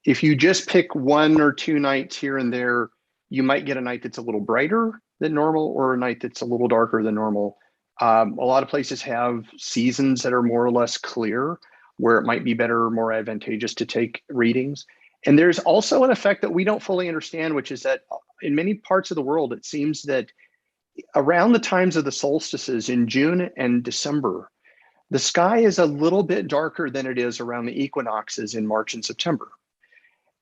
If you just pick 1 or 2 nights here and there, you might get a night that's a little brighter than normal or a night that's a little darker than normal. A lot of places have seasons that are more or less clear, where it might be better or more advantageous to take readings. And there's also an effect that we don't fully understand, which is that in many parts of the world, it seems that around the times of the solstices in June and December, the sky is a little bit darker than it is around the equinoxes in March and September.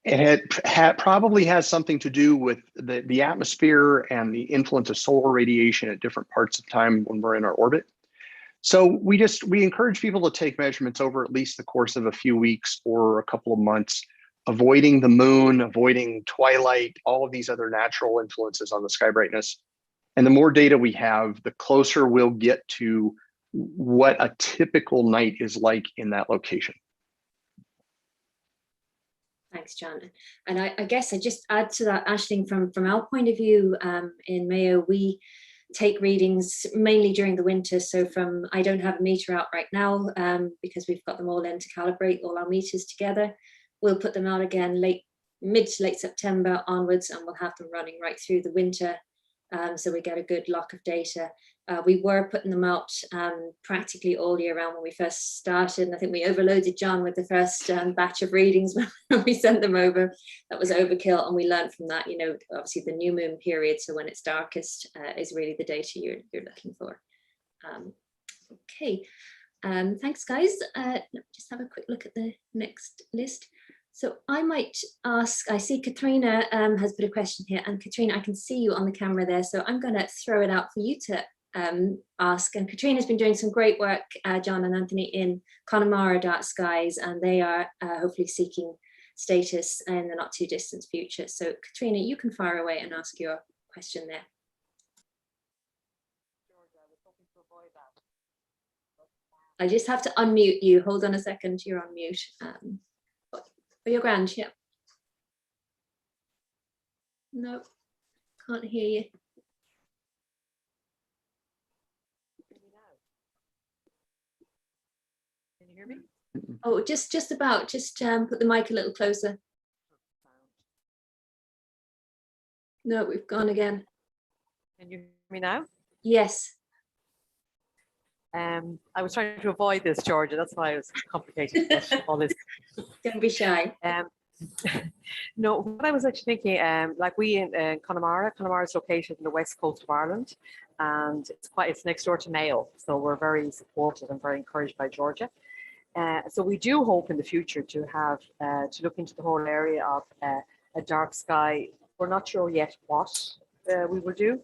And it probably has something to do with the atmosphere and the influence of solar radiation at different parts of time when we're in our orbit. So we encourage people to take measurements over at least the course of a few weeks or a couple of months, avoiding the moon, avoiding twilight, all of these other natural influences on the sky brightness. And the more data we have, the closer we'll get to what a typical night is like in that location. Thanks, John. And I guess I just add to that, Aisling, from our point of view in Mayo, we take readings mainly during the winter. So I don't have a meter out right now because we've got them all in to calibrate all our meters together. We'll put them out again mid to late September onwards, and we'll have them running right through the winter. So we get a good lock of data. We were putting them out practically all year round when we first started. And I think we overloaded John with the first batch of readings when we sent them over. That was overkill. And we learned from that, obviously the new moon period. So when it's darkest is really the data you're looking for. Okay, thanks guys. Let me just have a quick look at the next list. So I might ask, I see Katrina has put a question here, and Katrina, I can see you on the camera there, so I'm going to throw it out for you to ask. And Katrina's been doing some great work, John and Anthony, in Connemara dark skies, and they are hopefully seeking status in the not too distant future. So Katrina, you can fire away and ask your question there. I just have to unmute you. Hold on a second, you're on mute. But you're grand, yeah. No, can't hear you. Can you hear me? Oh, just about. Just put the mic a little closer. No, we've gone again. Can you hear me now? Yes. I was trying to avoid this, Georgia. That's why it was complicated. All this. Don't be shy. No, what I was actually thinking, like we in Connemara is located in the west coast of Ireland, and it's next door to Mayo, so we're very supported and very encouraged by Georgia. So we do hope in the future to have to look into the whole area of a dark sky. We're not sure yet what we will do.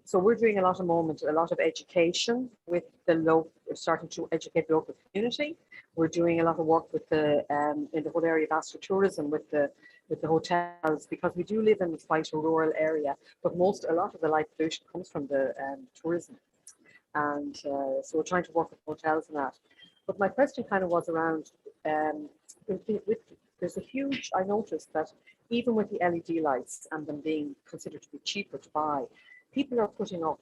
So we're doing a lot of education with we're starting to educate the local community. We're doing a lot of work with in the whole area of astrotourism with the hotels, because we do live in quite a rural area, but a lot of the light pollution comes from the tourism. And so we're trying to work with hotels and that. But my question kind of was around, there's a huge, I noticed that even with the LED lights and them being considered to be cheaper to buy, people are putting up,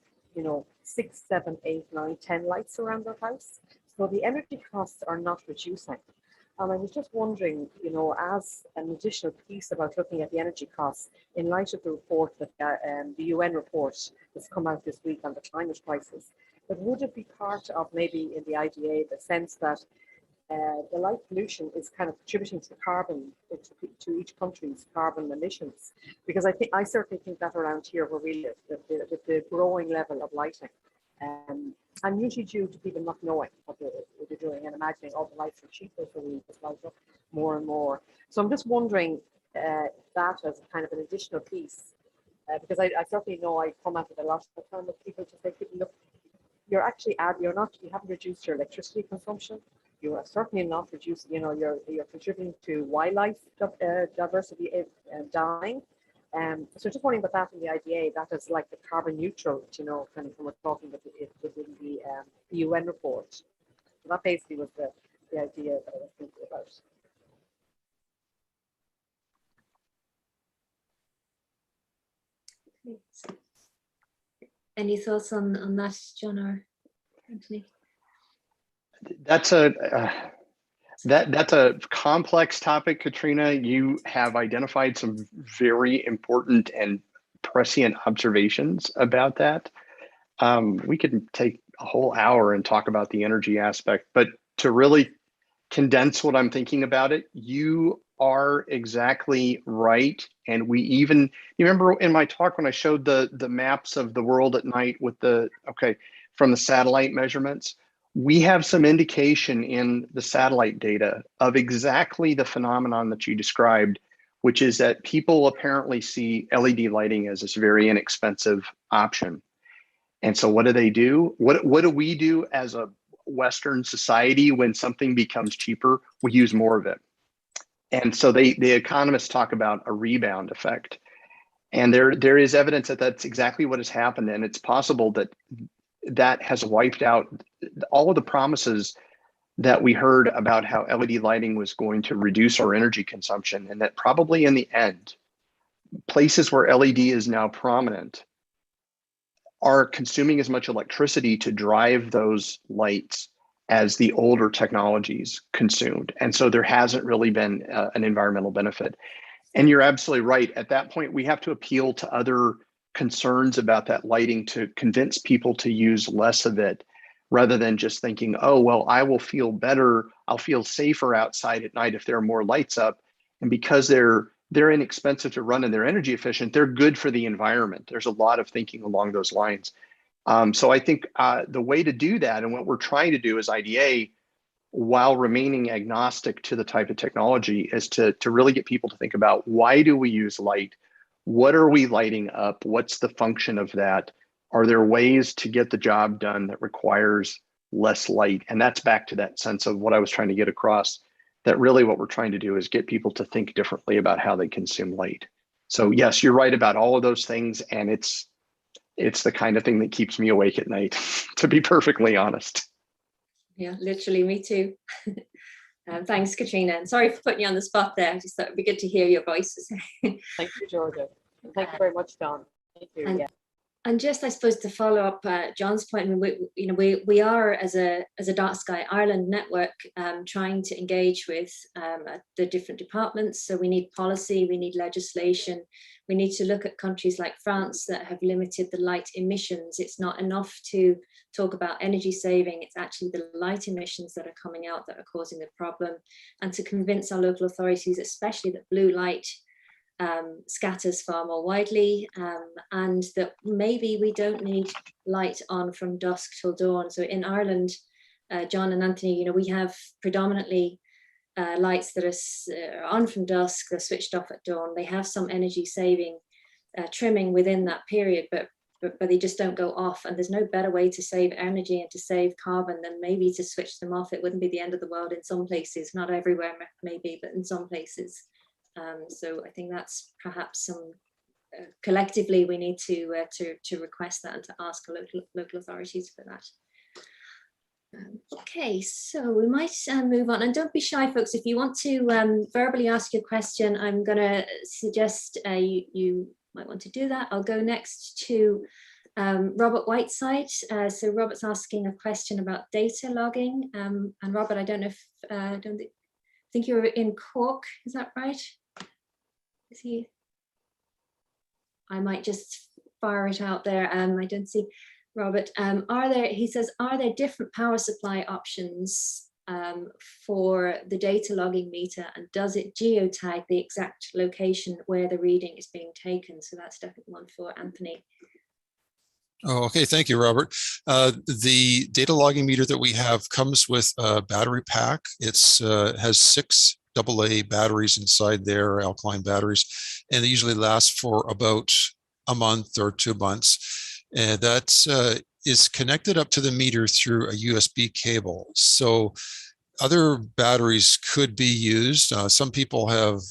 6, 7, 8, 9, 10 lights around their house. So the energy costs are not reducing. And I was just wondering, as an additional piece about looking at the energy costs, in light of the report that the UN report that's come out this week on the climate crisis, but would it be part of maybe in the IDA the sense that the light pollution is kind of contributing to the carbon, to each country's carbon emissions? Because I certainly think that around here where we live, with the growing level of lighting, and usually due to people not knowing what they're doing and imagining all the lights are cheaper, so we just light up more and more. So I'm just wondering that as kind of an additional piece, because I certainly know I come at it a lot of the time with people to say, look, you haven't reduced your electricity consumption. You are certainly not reducing, you're contributing to wildlife diversity dying. So just wondering about that in the IDA, that is like the carbon neutral, kind of when we're talking about it within the UN report. So that basically was the idea that I was thinking about. Any thoughts on that, John or Anthony? That's a complex topic, Katrina. You have identified some very important and prescient observations about that. We could take a whole hour and talk about the energy aspect, but to really condense what I'm thinking about it, you are exactly right. And you remember in my talk when I showed the maps of the world at night with from the satellite measurements, we have some indication in the satellite data of exactly the phenomenon that you described, which is that people apparently see LED lighting as this very inexpensive option. And so what do they do? What do we do as a Western society when something becomes cheaper? We use more of it. And so the economists talk about a rebound effect. And there is evidence that that's exactly what has happened. And it's possible that has wiped out all of the promises that we heard about how LED lighting was going to reduce our energy consumption, and that probably in the end, places where LED is now prominent are consuming as much electricity to drive those lights as the older technologies consumed. And so there hasn't really been an environmental benefit. And you're absolutely right. At that point, we have to appeal to other concerns about that lighting to convince people to use less of it, rather than just thinking, oh, well, I will feel better, I'll feel safer outside at night if there are more lights up. And because they're inexpensive to run and they're energy efficient, they're good for the environment. There's a lot of thinking along those lines. So I think the way to do that, and what we're trying to do as IDA, while remaining agnostic to the type of technology, is to really get people to think about, why do we use light? What are we lighting up? What's the function of that? Are there ways to get the job done that requires less light? And that's back to that sense of what I was trying to get across, that really what we're trying to do is get people to think differently about how they consume light. So yes, you're right about all of those things. And it's the kind of thing that keeps me awake at night, to be perfectly honest. Yeah, literally me too. Thanks, Katrina. And sorry for putting you on the spot there. I just thought it'd be good to hear your voices. Thank you, Georgia. Thank you very much, John. Thank you. And yeah. And just, I suppose, to follow up John's point, I mean, we are as a Dark Sky Ireland network trying to engage with the different departments. So we need policy, we need legislation, we need to look at countries like France that have limited the light emissions. It's not enough to talk about energy saving, it's actually the light emissions that are coming out that are causing the problem, and to convince our local authorities, especially that blue light scatters far more widely, and that maybe we don't need light on from dusk till dawn. So in Ireland, John and Anthony, we have predominantly lights that are on from dusk, they're switched off at dawn. They have some energy saving trimming within that period, but they just don't go off. And there's no better way to save energy and to save carbon than maybe to switch them off. It wouldn't be the end of the world in some places, not everywhere maybe, but in some places. So I think that's perhaps some collectively we need to request that and to ask local authorities for that. Okay, so we might move on, and don't be shy, folks. If you want to verbally ask your question, I'm going to suggest you might want to do that. I'll go next to Robert Whiteside. So Robert's asking a question about data logging, and Robert, I don't know if I think you're in Cork. Is that right? Is he? I might just fire it out there. I don't see Robert. He says, are there different power supply options for the data logging meter, and does it geotag the exact location where the reading is being taken? So that's definitely one for Anthony. Oh, okay. Thank you, Robert. The data logging meter that we have comes with a battery pack. It's has 6 AA batteries inside there, alkaline batteries, and they usually last for about a month or 2 months. And that is connected up to the meter through a USB cable. So other batteries could be used. Some people have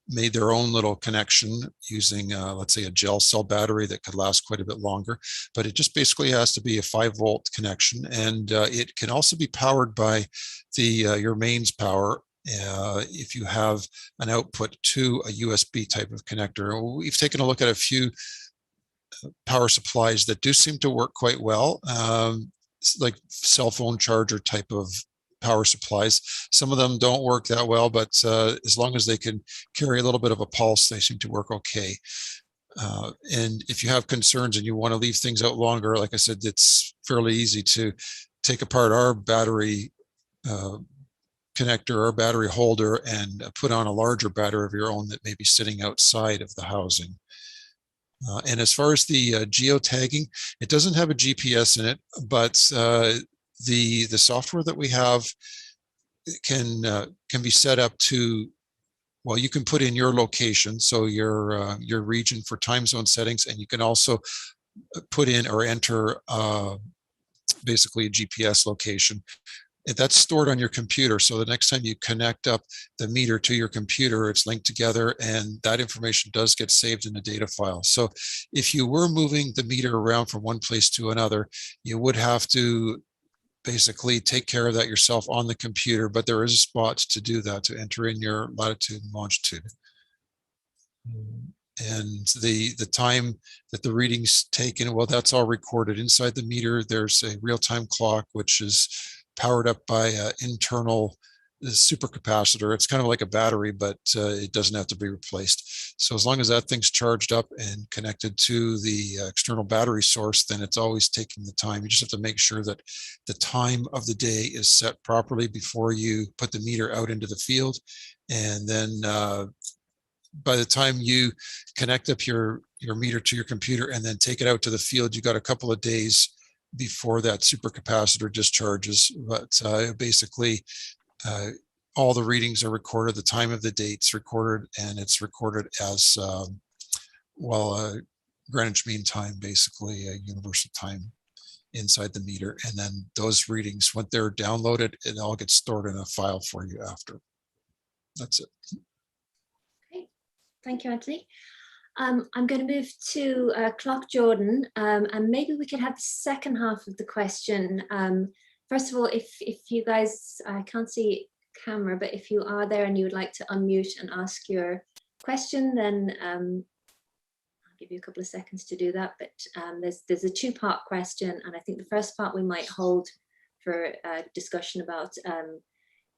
made their own little connection using, let's say, a gel cell battery that could last quite a bit longer, but it just basically has to be a 5-volt connection, and it can also be powered by your mains power if you have an output to a USB type of connector. We've taken a look at a few power supplies that do seem to work quite well, like cell phone charger type of power supplies. Some of them don't work that well, but as long as they can carry a little bit of a pulse, they seem to work okay. And if you have concerns and you want to leave things out longer, like I said, it's fairly easy to take apart our battery connector or battery holder and put on a larger battery of your own that may be sitting outside of the housing. And as far as the geo tagging, it doesn't have a GPS in it, but the software that we have can be set up to, well, you can put in your location, so your region for time zone settings, and you can also put in or enter basically a GPS location. That's stored on your computer. So the next time you connect up the meter to your computer, it's linked together, and that information does get saved in a data file. So if you were moving the meter around from one place to another, you would have to basically take care of that yourself on the computer, but there is a spot to do that, to enter in your latitude and longitude. And the time that the reading's taken, well, that's all recorded inside the meter. There's a real-time clock, which is powered up by an internal supercapacitor. It's kind of like a battery, but it doesn't have to be replaced. So as long as that thing's charged up and connected to the external battery source, then it's always taking the time. You just have to make sure that the time of the day is set properly before you put the meter out into the field. And then by the time you connect up your meter to your computer and then take it out to the field, you got a couple of days before that supercapacitor discharges. But basically, all the readings are recorded, the time of the date's recorded, and it's recorded as Greenwich Mean Time, basically a universal time inside the meter. And then those readings, when they're downloaded, it all gets stored in a file for you after. That's it. Okay, thank you, Anthony. I'm going to move to Clock Jordan, and maybe we could have the second half of the question. First of all, if you guys, I can't see camera, but if you are there and you would like to unmute and ask your question, then give you a couple of seconds to do that, but there's a two-part question, and I think the first part we might hold for discussion about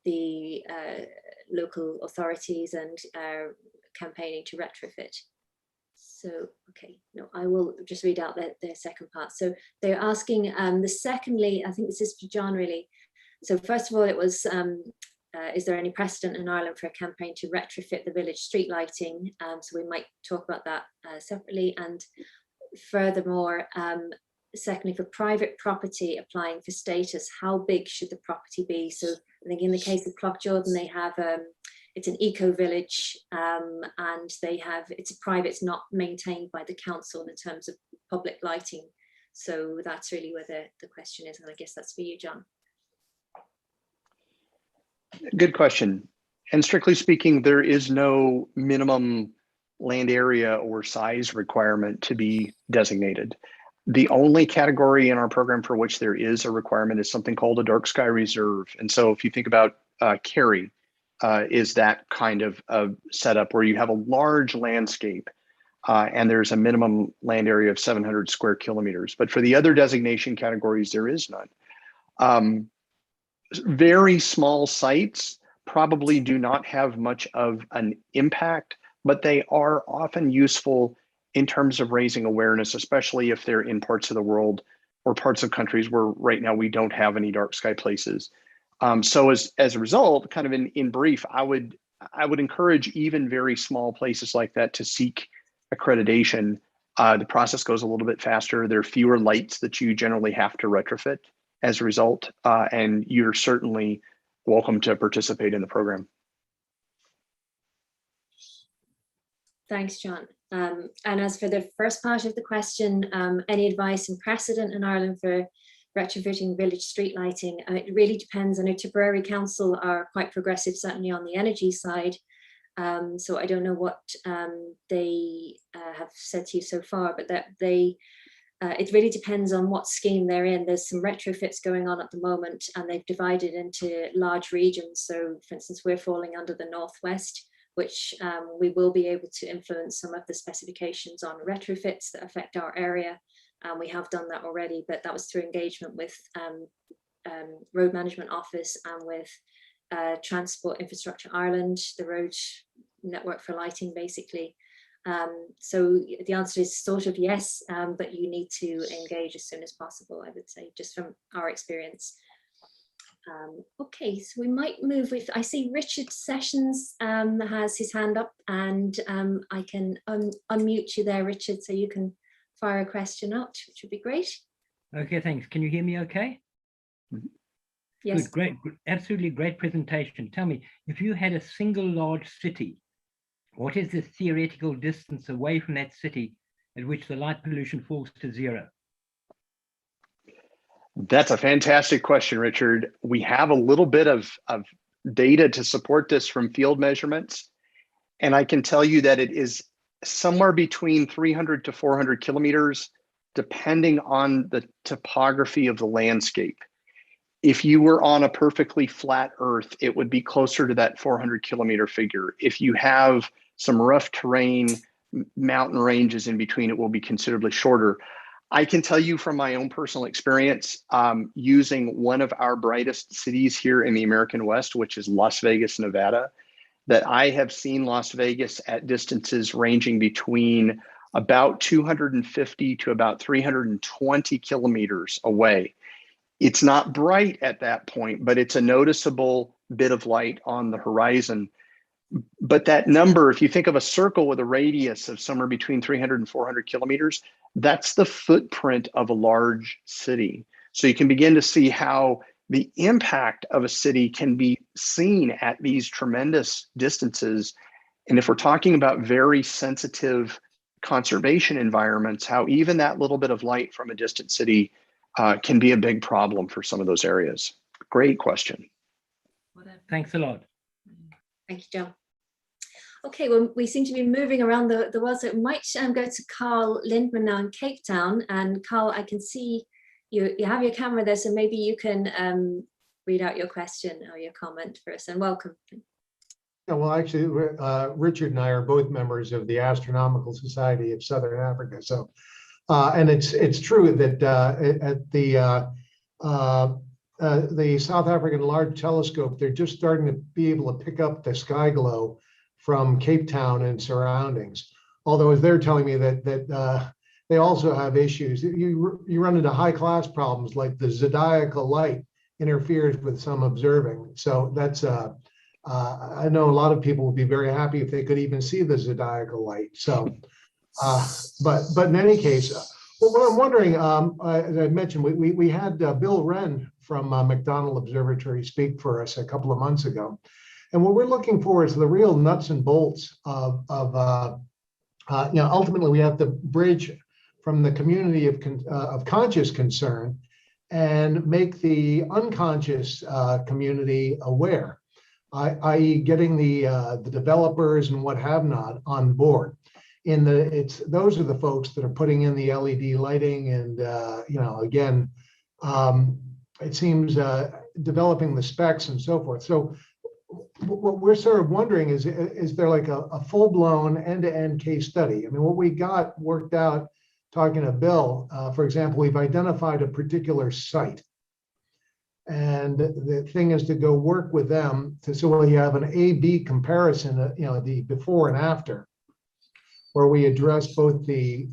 the local authorities and campaigning to retrofit. So, okay, no, I will just read out the second part. So they're asking, secondly, I think this is for John really. So first of all, it was, is there any precedent in Ireland for a campaign to retrofit the village street lighting? So we might talk about that separately. And furthermore, secondly, for private property applying for status, how big should the property be? So I think in the case of Clough-Jordan, they have, it's an eco village, and they have, it's private, it's not maintained by the council in terms of public lighting. So that's really where the question is. And I guess that's for you, John. Good question. And strictly speaking, there is no minimum land area or size requirement to be designated. The only category in our program for which there is a requirement is something called a dark sky reserve. And so if you think about Kerry, is that kind of setup where you have a large landscape and there's a minimum land area of 700 square kilometers. But for the other designation categories, there is none. Very small sites probably do not have much of an impact, but they are often useful in terms of raising awareness, especially if they're in parts of the world or parts of countries where right now we don't have any dark sky places. So as a result, kind of in brief, I would encourage even very small places like that to seek accreditation. The process goes a little bit faster. There are fewer lights that you generally have to retrofit as a result, and you're certainly welcome to participate in the program. Thanks, John. And as for the first part of the question, any advice and precedent in Ireland for retrofitting village street lighting? It really depends. I know Tipperary Council are quite progressive, certainly on the energy side. So I don't know what they have said to you so far, but that it really depends on what scheme they're in. There's some retrofits going on at the moment, and they've divided into large regions. So for instance, we're falling under the Northwest, which we will be able to influence some of the specifications on retrofits that affect our area. We have done that already, but that was through engagement with Road Management Office and with Transport Infrastructure Ireland, the road network for lighting, basically. So the answer is sort of yes, but you need to engage as soon as possible, I would say, just from our experience. Okay, so we might move with, I see Richard Sessions has his hand up, and I can unmute you there, Richard, so you can fire a question out, which would be great. Okay, thanks. Can you hear me okay? Yes. Good, great, absolutely great presentation. Tell me, if you had a single large city, what is the theoretical distance away from that city at which the light pollution falls to zero? That's a fantastic question, Richard. We have a little bit of data to support this from field measurements. And I can tell you that it is somewhere between 300 to 400 kilometers, depending on the topography of the landscape. If you were on a perfectly flat Earth, it would be closer to that 400 kilometer figure. If you have some rough terrain, mountain ranges in between, it will be considerably shorter. I can tell you from my own personal experience, using one of our brightest cities here in the American West, which is Las Vegas, Nevada, that I have seen Las Vegas at distances ranging between about 250 to about 320 kilometers away. It's not bright at that point, but it's a noticeable bit of light on the horizon. But that number, if you think of a circle with a radius of somewhere between 300 and 400 kilometers, that's the footprint of a large city. So you can begin to see how the impact of a city can be seen at these tremendous distances. And if we're talking about very sensitive conservation environments, how even that little bit of light from a distant city can be a big problem for some of those areas. Great question. Thanks a lot. Thank you, John. Okay, well, we seem to be moving around the world, so it might go to Carl Lindman now in Cape Town. And Carl, I can see you have your camera there, so maybe you can read out your question or your comment first, and welcome. Yeah, well, actually, Richard and I are both members of the Astronomical Society of Southern Africa. So, and it's true that at the South African Large Telescope, they're just starting to be able to pick up the sky glow from Cape Town and surroundings. Although, as they're telling me that they also have issues. You run into high class problems like the zodiacal light interferes with some observing. So that's I know a lot of people would be very happy if they could even see the zodiacal light. So, but in any case, well, what I'm wondering, as I mentioned, we had Bill Wren from McDonald Observatory speak for us a couple of months ago, and what we're looking for is the real nuts and bolts of ultimately we have to bridge from the community of conscious concern and make the unconscious community aware, i.e. getting the developers and what have not on board. Those are the folks that are putting in the LED lighting and again, it seems developing the specs and so forth. So what we're sort of wondering is there like a full-blown end-to-end case study? I mean, what we got worked out talking to Bill, for example, we've identified a particular site. And the thing is to go work with them so you have an A/B comparison, the before and after, where we address both the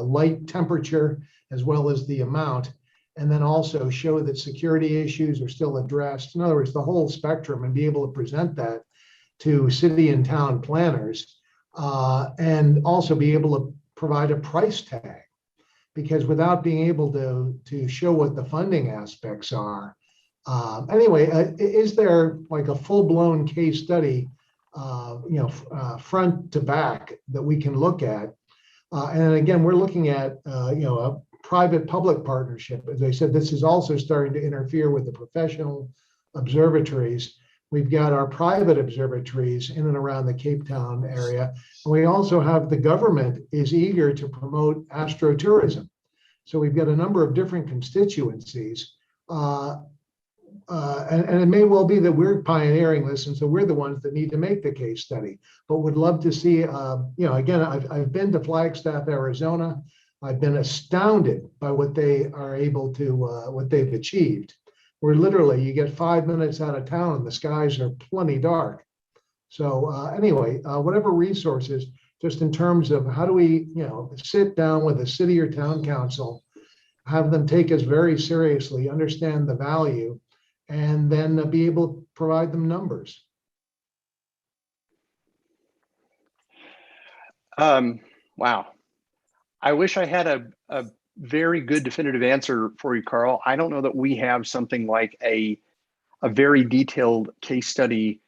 light temperature as well as the amount, and then also show that security issues are still addressed. In other words, the whole spectrum, and be able to present that to city and town planners, and also be able to provide a price tag, because without being able to show what the funding aspects are, is there like a full-blown case study, front to back that we can look at? And again, we're looking at a private-public partnership. As I said, this is also starting to interfere with the professional observatories. We've got our private observatories in and around the Cape Town area. And we also have the government is eager to promote astrotourism. So we've got a number of different constituencies. And it may well be that we're pioneering this, and so we're the ones that need to make the case study. But would love to see, again, I've been to Flagstaff, Arizona. I've been astounded by what they are able to, what they've achieved. Where literally you get 5 minutes out of town and the skies are plenty dark. So whatever resources, just in terms of how do we, sit down with a city or town council, have them take us very seriously, understand the value, and then be able to provide them numbers. Wow. I wish I had a very good definitive answer for you, Carl. I don't know that we have something like a very detailed case study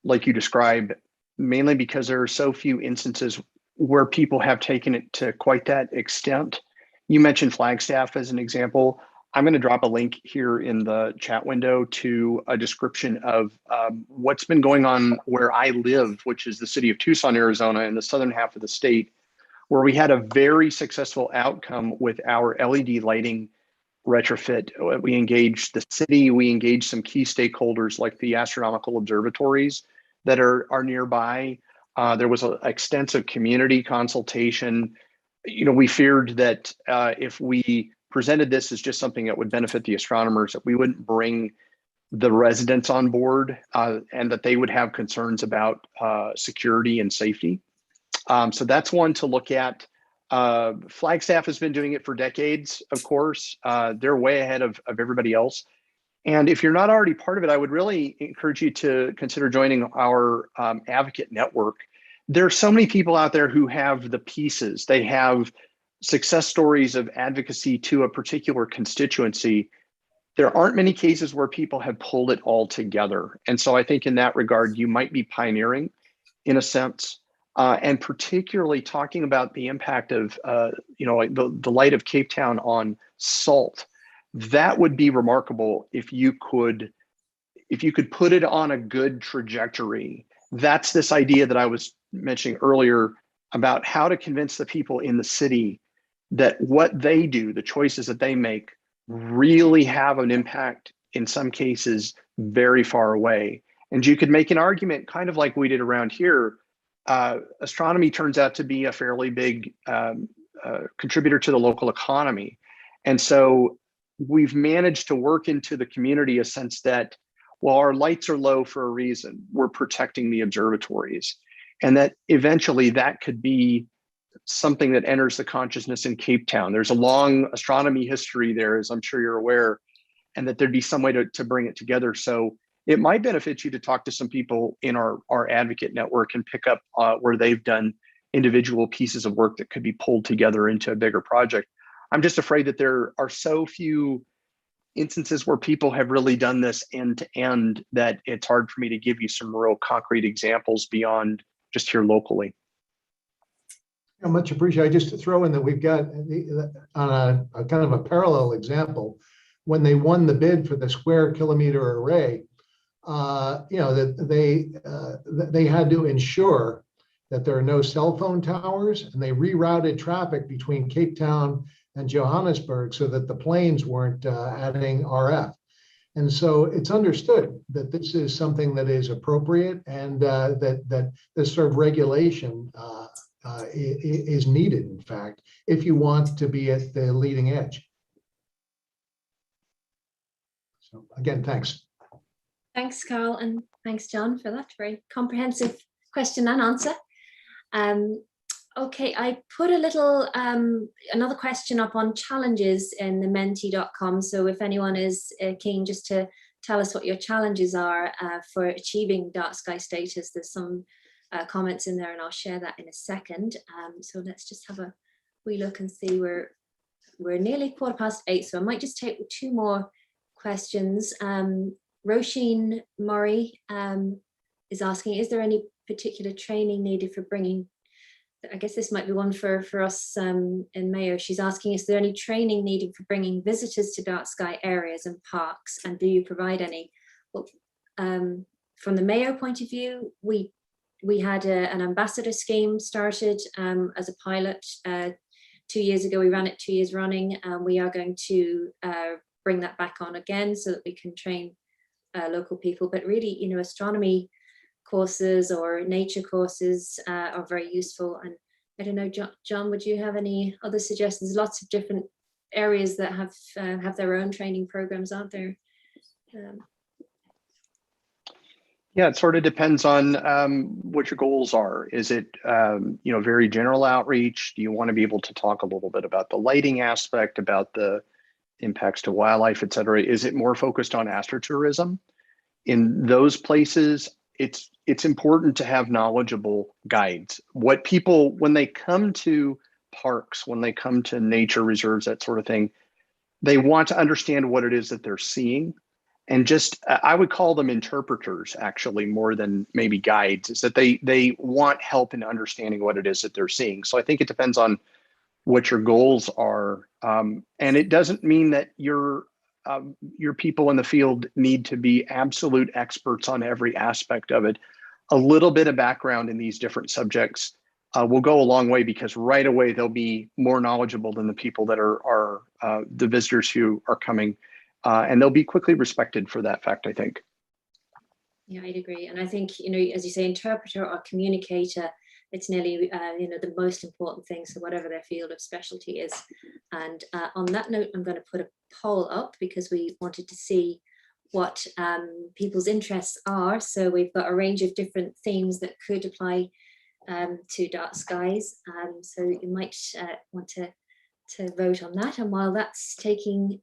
like you described, mainly because there are so few instances where people have taken it to quite that extent. You mentioned Flagstaff as an example. I'm going to drop a link here in the chat window to a description of what's been going on where I live, which is the city of Tucson, Arizona, in the southern half of the state, where we had a very successful outcome with our LED lighting retrofit. We engaged the city, we engaged some key stakeholders like the astronomical observatories that are nearby. There was an extensive community consultation. We feared that if we presented this as just something that would benefit the astronomers, that we wouldn't bring the residents on board and that they would have concerns about security and safety. So that's one to look at. Flagstaff has been doing it for decades, of course. They're way ahead of everybody else. And if you're not already part of it, I would really encourage you to consider joining our advocate network. There are so many people out there who have the pieces. They have success stories of advocacy to a particular constituency. There aren't many cases where people have pulled it all together. And so I think in that regard, you might be pioneering in a sense. And particularly talking about the impact of, like the light of Cape Town on salt. That would be remarkable if you could put it on a good trajectory. That's this idea that I was mentioning earlier about how to convince the people in the city that what they do, the choices that they make, really have an impact in some cases very far away. And you could make an argument, kind of like we did around here. Astronomy turns out to be a fairly big contributor to the local economy. And so we've managed to work into the community a sense that, well, our lights are low for a reason. We're protecting the observatories. And that eventually that could be something that enters the consciousness in Cape Town. There's a long astronomy history there, as I'm sure you're aware, and that there'd be some way to bring it together. So it might benefit you to talk to some people in our advocate network and pick up where they've done individual pieces of work that could be pulled together into a bigger project. I'm just afraid that there are so few instances where people have really done this end to end that it's hard for me to give you some real concrete examples beyond just here locally. Much appreciated. Just to throw in that we've got on a kind of a parallel example, when they won the bid for the square kilometer array, that they had to ensure that there are no cell phone towers, and they rerouted traffic between Cape Town and Johannesburg so that the planes weren't adding RF. And so it's understood that this is something that is appropriate, and that this sort of regulation is needed, in fact, if you want to be at the leading edge. So again, thanks. Thanks, Carl, and thanks, John, for that very comprehensive question and answer. Okay, I put a little another question up on challenges in the menti.com. So if anyone is keen just to tell us what your challenges are for achieving dark sky status, there's some comments in there, and I'll share that in a second. So let's just have a wee look and see. We're nearly 8:15, so I might just take 2 more questions. Roisin Murray is asking, is there any particular training needed for bringing, I guess this might be one for us in Mayo. She's asking, is there any training needed for bringing visitors to dark sky areas and parks, and do you provide any? Well, from the Mayo point of view, we had an ambassador scheme started as a pilot 2 years ago. We ran it 2 years running, and we are going to bring that back on again so that we can train local people. But really, astronomy courses or nature courses are very useful. And I don't know, John, would you have any other suggestions? Lots of different areas that have their own training programs, aren't there? Yeah, it sort of depends on what your goals are. Is it very general outreach? Do you want to be able to talk a little bit about the lighting aspect, about the impacts to wildlife, et cetera? Is it more focused on astrotourism? In those places, it's important to have knowledgeable guides. What people, when they come to parks, when they come to nature reserves, that sort of thing, they want to understand what it is that they're seeing. And just, I would call them interpreters, actually, more than maybe guides, is that they want help in understanding what it is that they're seeing. So I think it depends on what your goals are. And it doesn't mean that your people in the field need to be absolute experts on every aspect of it. A little bit of background in these different subjects will go a long way, because right away they'll be more knowledgeable than the people that are the visitors who are coming. And they'll be quickly respected for that fact, I think. Yeah, I'd agree. And I think, as you say, interpreter or communicator, it's nearly, the most important thing. So whatever their field of specialty is. And on that note, I'm going to put a poll up, because we wanted to see what people's interests are. So we've got a range of different themes that could apply to dark skies. So you might want to vote on that. And while that's taking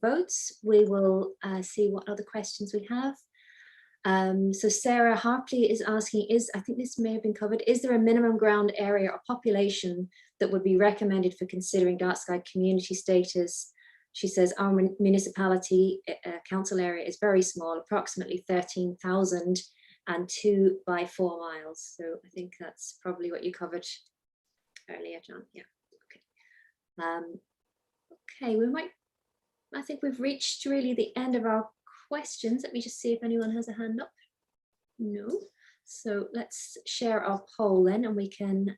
votes, we will see what other questions we have. So Sarah Harpley is asking, I think this may have been covered, is there a minimum ground area or population that would be recommended for considering dark sky community status? She says our municipality council area is very small, approximately 13,000 and 2 by 4 miles. So I think that's probably what you covered earlier, John. Yeah, okay. Okay, I think we've reached really the end of our questions. Let me just see if anyone has a hand up. No. So let's share our poll then, and we can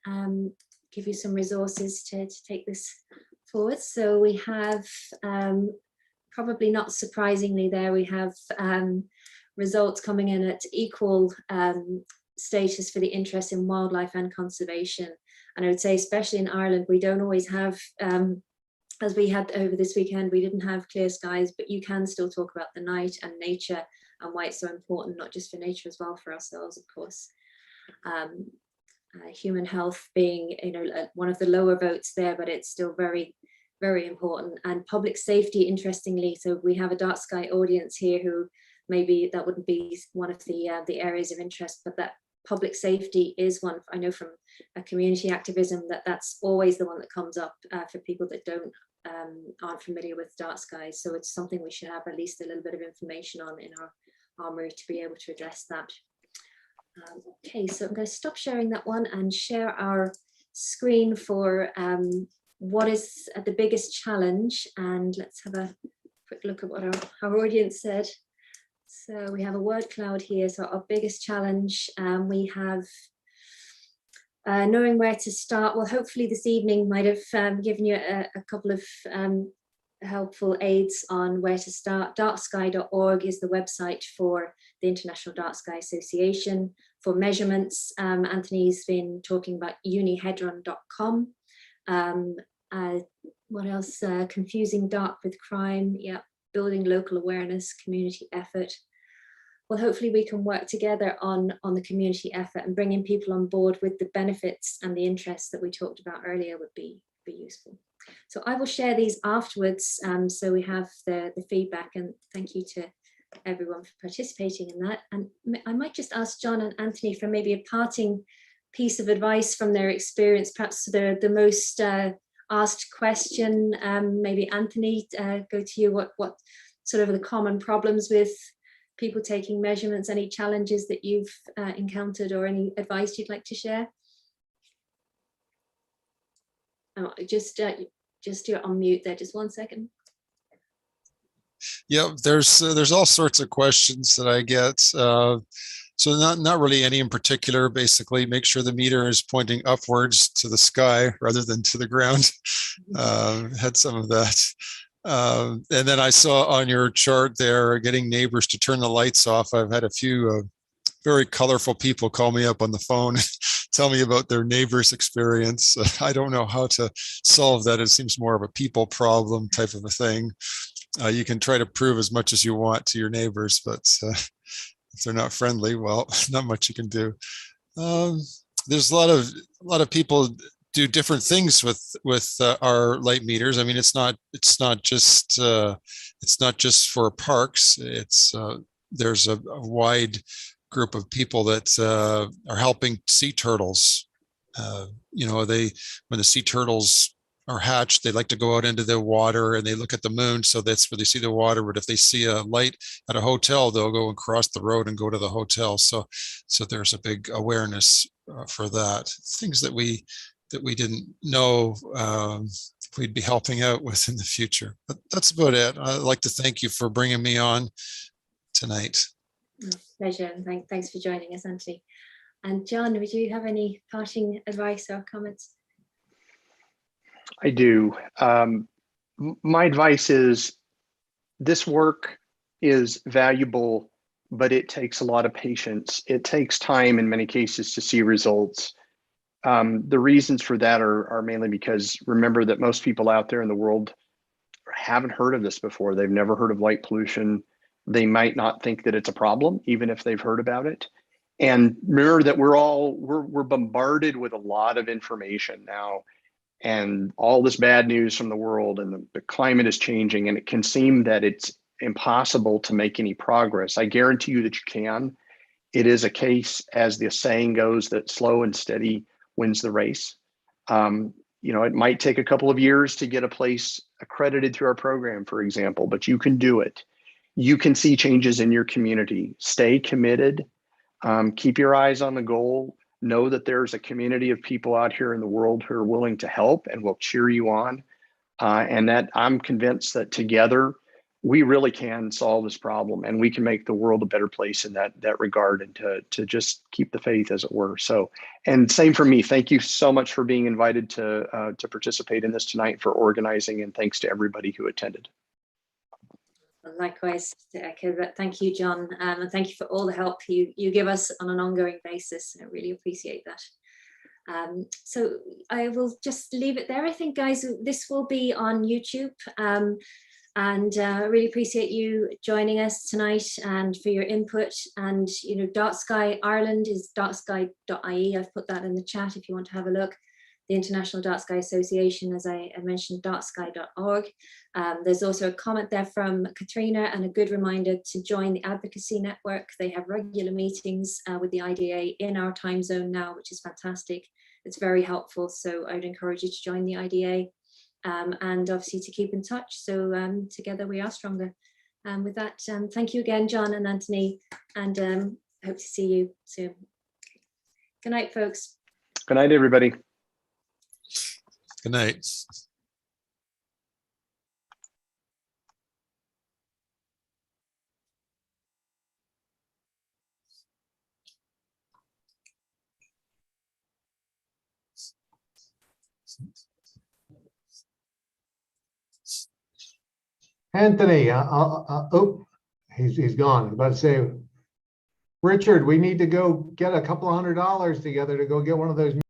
give you some resources to take this forward. So we have, probably not surprisingly there, we have results coming in at equal status for the interest in wildlife and conservation. And I would say, especially in Ireland, we don't always have, as we had over this weekend, we didn't have clear skies, but you can still talk about the night and nature and why it's so important, not just for nature as well, for ourselves, of course. Human health being, one of the lower votes there, but it's still very, very important. And public safety, interestingly, so we have a dark sky audience here who maybe that wouldn't be one of the areas of interest, but that public safety is one. I know from a community activism that's always the one that comes up for people that aren't familiar with dark skies. So it's something we should have at least a little bit of information on in our armory to be able to address that. Okay, so I'm going to stop sharing that one and share our screen for what is the biggest challenge. And let's have a quick look at what our audience said. So we have a word cloud here. So our biggest challenge, we have knowing where to start. Well, hopefully this evening might have given you a couple of helpful aids on where to start. Darksky.org is the website for the International Dark Sky Association. For measurements, Anthony's been talking about unihedron.com. What else? Confusing dark with crime. Yeah, building local awareness, community effort. Well, hopefully we can work together on the community effort, and bringing people on board with the benefits and the interests that we talked about earlier would be useful. So I will share these afterwards, so we have the feedback, and thank you to everyone for participating in that. And I might just ask John and Anthony for maybe a parting piece of advice from their experience, perhaps the most asked question. Maybe Anthony, go to you. What sort of the common problems with people taking measurements, any challenges that you've encountered, or any advice you'd like to share? Oh, just you're on mute there, just 1 second. Yeah, there's all sorts of questions that I get. So not really any in particular. Basically, make sure the meter is pointing upwards to the sky rather than to the ground. Had some of that. And then I saw on your chart there, getting neighbors to turn the lights off. I've had a few very colorful people call me up on the phone, tell me about their neighbor's experience. I don't know how to solve that. It seems more of a people problem type of a thing. You can try to prove as much as you want to your neighbors, but if they're not friendly, well, not much you can do. There's a lot of people do different things with our light meters. I mean, it's not just for parks. It's there's a wide group of people that are helping sea turtles. When the sea turtles are hatched, they like to go out into the water and they look at the moon, so that's where they see the water. But if they see a light at a hotel, they'll go and cross the road and go to the hotel. So there's a big awareness for that. Things that we didn't know we'd be helping out with in the future. But that's about it. I'd like to thank you for bringing me on tonight. Pleasure, and thanks for joining us, Anthony. And John, would you have any parting advice or comments? I do. My advice is this work is valuable, but it takes a lot of patience. It takes time in many cases to see results. The reasons for that are mainly because remember that most people out there in the world haven't heard of this before. They've never heard of light pollution. They might not think that it's a problem, even if they've heard about it. And remember that we're bombarded with a lot of information now, and all this bad news from the world, and the climate is changing, and it can seem that it's impossible to make any progress. I guarantee you that you can. It is a case, as the saying goes, that slow and steady wins the race. It might take a couple of years to get a place accredited through our program, for example, but you can do it. You can see changes in your community. Stay committed. Keep your eyes on the goal. Know that there's a community of people out here in the world who are willing to help and will cheer you on. And that I'm convinced that together we really can solve this problem, and we can make the world a better place in that regard, and to just keep the faith, as it were. So, and same for me. Thank you so much for being invited to participate in this tonight, for organizing, and thanks to everybody who attended. Likewise, to echo that. Thank you, John, and thank you for all the help you give us on an ongoing basis. I really appreciate that. So I will just leave it there. I think, guys, this will be on YouTube, and I really appreciate you joining us tonight and for your input. And you know, Dark Sky Ireland is darksky.ie. I've put that in the chat if you want to have a look. The International Dark Sky Association, as I mentioned, darksky.org. There's also a comment there from Katrina, and a good reminder to join the advocacy network. They have regular meetings with the IDA in our time zone now, which is fantastic. It's very helpful. So I would encourage you to join the IDA, and obviously to keep in touch. So together we are stronger. With that, thank you again, John and Anthony, and hope to see you soon. Good night, folks. Good night, everybody. Good night. Anthony, oh, he's gone. I was about to say, Richard, we need to go get a couple $100 together to go get one of those